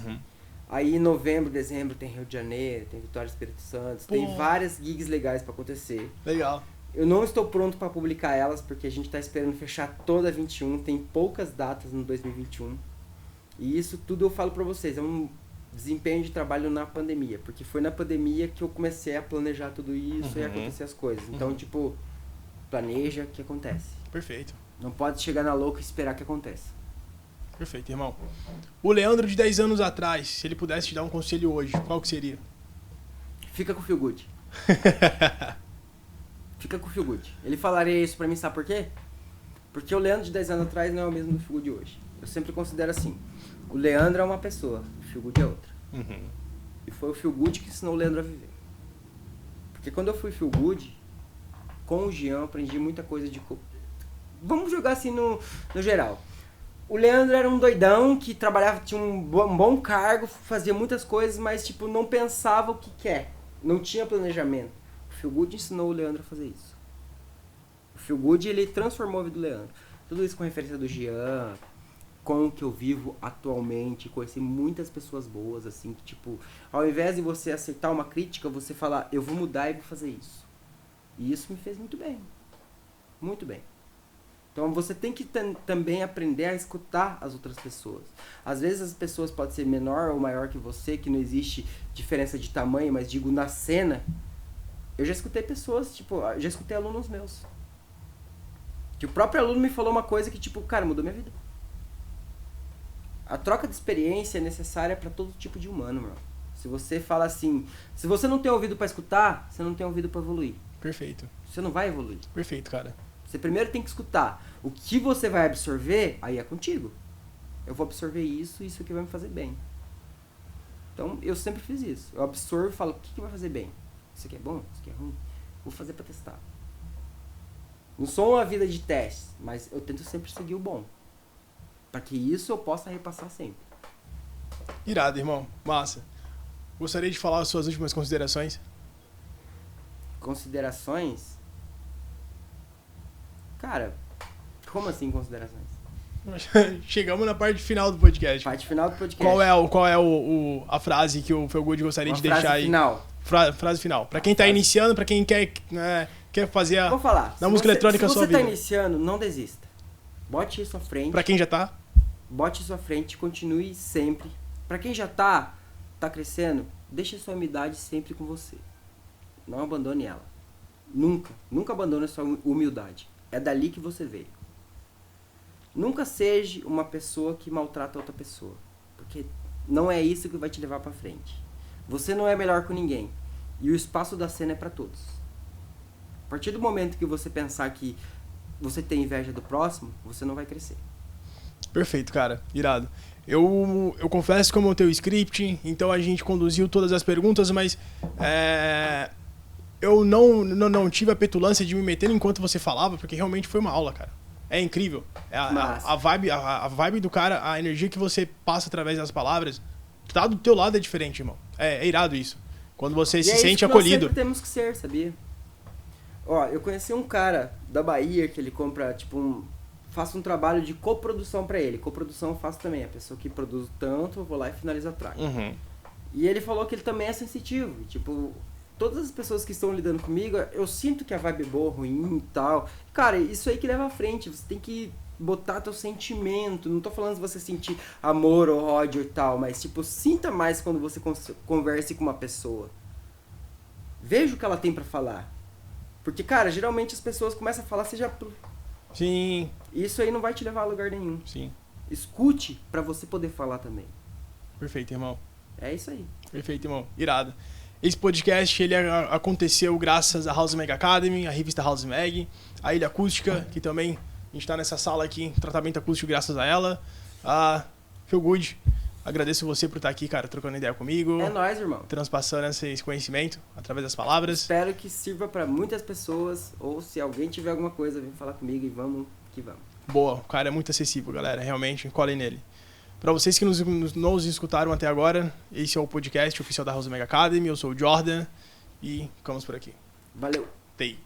Aí, em novembro, dezembro, tem Rio de Janeiro, tem Vitória Espírito Santo, tem várias gigs legais pra acontecer. Legal. Eu não estou pronto pra publicar elas, porque a gente tá esperando fechar toda a 21, tem poucas datas no 2021. E isso tudo eu falo pra vocês, é um desempenho de trabalho na pandemia, porque foi na pandemia que eu comecei a planejar tudo isso e acontecer as coisas. Então, tipo, planeja que acontece. Perfeito. Não pode chegar na louca e esperar que aconteça. Perfeito, irmão. O Leandro de 10 anos atrás, se ele pudesse te dar um conselho hoje, qual que seria? Fica com o Feel Good. Fica com o Feel Good. Ele falaria isso pra mim, sabe por quê? Porque o Leandro de 10 anos atrás não é o mesmo do Feel Good de hoje. Eu sempre considero assim. O Leandro é uma pessoa, o Feel Good é outra. E foi o Feel Good que ensinou o Leandro a viver. Porque quando eu fui Feel Good, com o Jean, eu aprendi muita coisa de... Vamos jogar assim no geral. O Leandro era um doidão que trabalhava, tinha um bom cargo, fazia muitas coisas, mas tipo, não pensava o que quer. Não tinha planejamento. O Feel Good ensinou o Leandro a fazer isso. O Feel Good, ele transformou a vida do Leandro. Tudo isso com referência do Jean, com o que eu vivo atualmente, conheci muitas pessoas boas, assim, que tipo, ao invés de você aceitar uma crítica, você falar, eu vou mudar e vou fazer isso. E isso me fez muito bem. Muito bem. Então você tem que também aprender a escutar as outras pessoas. Às vezes as pessoas podem ser menor ou maior que você, que não existe diferença de tamanho, mas digo, na cena, eu já escutei pessoas, tipo, já escutei alunos meus. Que o próprio aluno me falou uma coisa que, tipo, cara, mudou minha vida. A troca de experiência é necessária para todo tipo de humano, meu. Se você fala assim, se você não tem ouvido para escutar, você não tem ouvido para evoluir. Perfeito. Você não vai evoluir. Perfeito, cara. Você primeiro tem que escutar. O que você vai absorver, aí é contigo. Eu vou absorver isso, isso aqui vai me fazer bem. Então, eu sempre fiz isso. Eu absorvo e falo, o que vai fazer bem? Isso aqui é bom? Isso aqui é ruim? Vou fazer pra testar. Não sou uma vida de testes, mas eu tento sempre seguir o bom. Pra que isso eu possa repassar sempre. Irado, irmão. Massa. Gostaria de falar as suas últimas considerações? Considerações? Cara, como assim considerações? Chegamos na parte final do podcast. Parte final do podcast. Qual é a frase que o Feel Good gostaria de deixar aí? Frase final. Pra quem tá iniciando, pra quem quer fazer a... Vou falar. Da música eletrônica a sua vida. Se você tá iniciando, não desista. Bote isso à frente. Pra quem já tá? Bote isso à frente, continue sempre. Pra quem já tá crescendo, deixe a sua humildade sempre com você. Não abandone ela. Nunca abandone a sua humildade. É dali que você veio. Nunca seja uma pessoa que maltrata outra pessoa. Porque não é isso que vai te levar pra frente. Você não é melhor que ninguém. E o espaço da cena é pra todos. A partir do momento que você pensar que você tem inveja do próximo, você não vai crescer. Perfeito, cara. Irado. Eu confesso que eu montei o script, então a gente conduziu todas as perguntas, mas eu não tive a petulância de me meter enquanto você falava, porque realmente foi uma aula, cara. É incrível. A vibe do cara, a energia que você passa através das palavras, tá do teu lado é diferente, irmão. É irado isso. Quando você se sente acolhido. Nós sempre temos que ser, sabia? Ó, eu conheci um cara da Bahia que ele compra, tipo, faço um trabalho de coprodução pra ele. Coprodução eu faço também. A pessoa que produz tanto, eu vou lá e finalizo a track. E ele falou que ele também é sensitivo. Tipo, todas as pessoas que estão lidando comigo, eu sinto que a vibe é boa, ruim e tal. Cara, isso aí que leva à frente. Você tem que botar teu sentimento. Não tô falando de você sentir amor ou ódio e tal, mas tipo, sinta mais quando você converse com uma pessoa. Veja o que ela tem pra falar. Porque, cara, geralmente as pessoas começam a falar, seja... Sim. Isso aí não vai te levar a lugar nenhum. Sim. Escute pra você poder falar também. Perfeito, irmão. É isso aí. Perfeito, irmão. Irado. Esse podcast, ele aconteceu graças à House Mag Academy, à revista House Mag, a Ilha Acústica, que também a gente tá nessa sala aqui, tratamento acústico graças a ela. A Feel Good. Agradeço você por estar aqui, cara, trocando ideia comigo. É nóis, irmão. Transpassando esse conhecimento através das palavras. Espero que sirva pra muitas pessoas, ou se alguém tiver alguma coisa, vem falar comigo e vamos que vamos. Boa, o cara é muito acessível, galera. Realmente, colhem nele. Para vocês que nos escutaram até agora, esse é o podcast oficial da House Mag Academy. Eu sou o Jordan e ficamos por aqui. Valeu. Tei.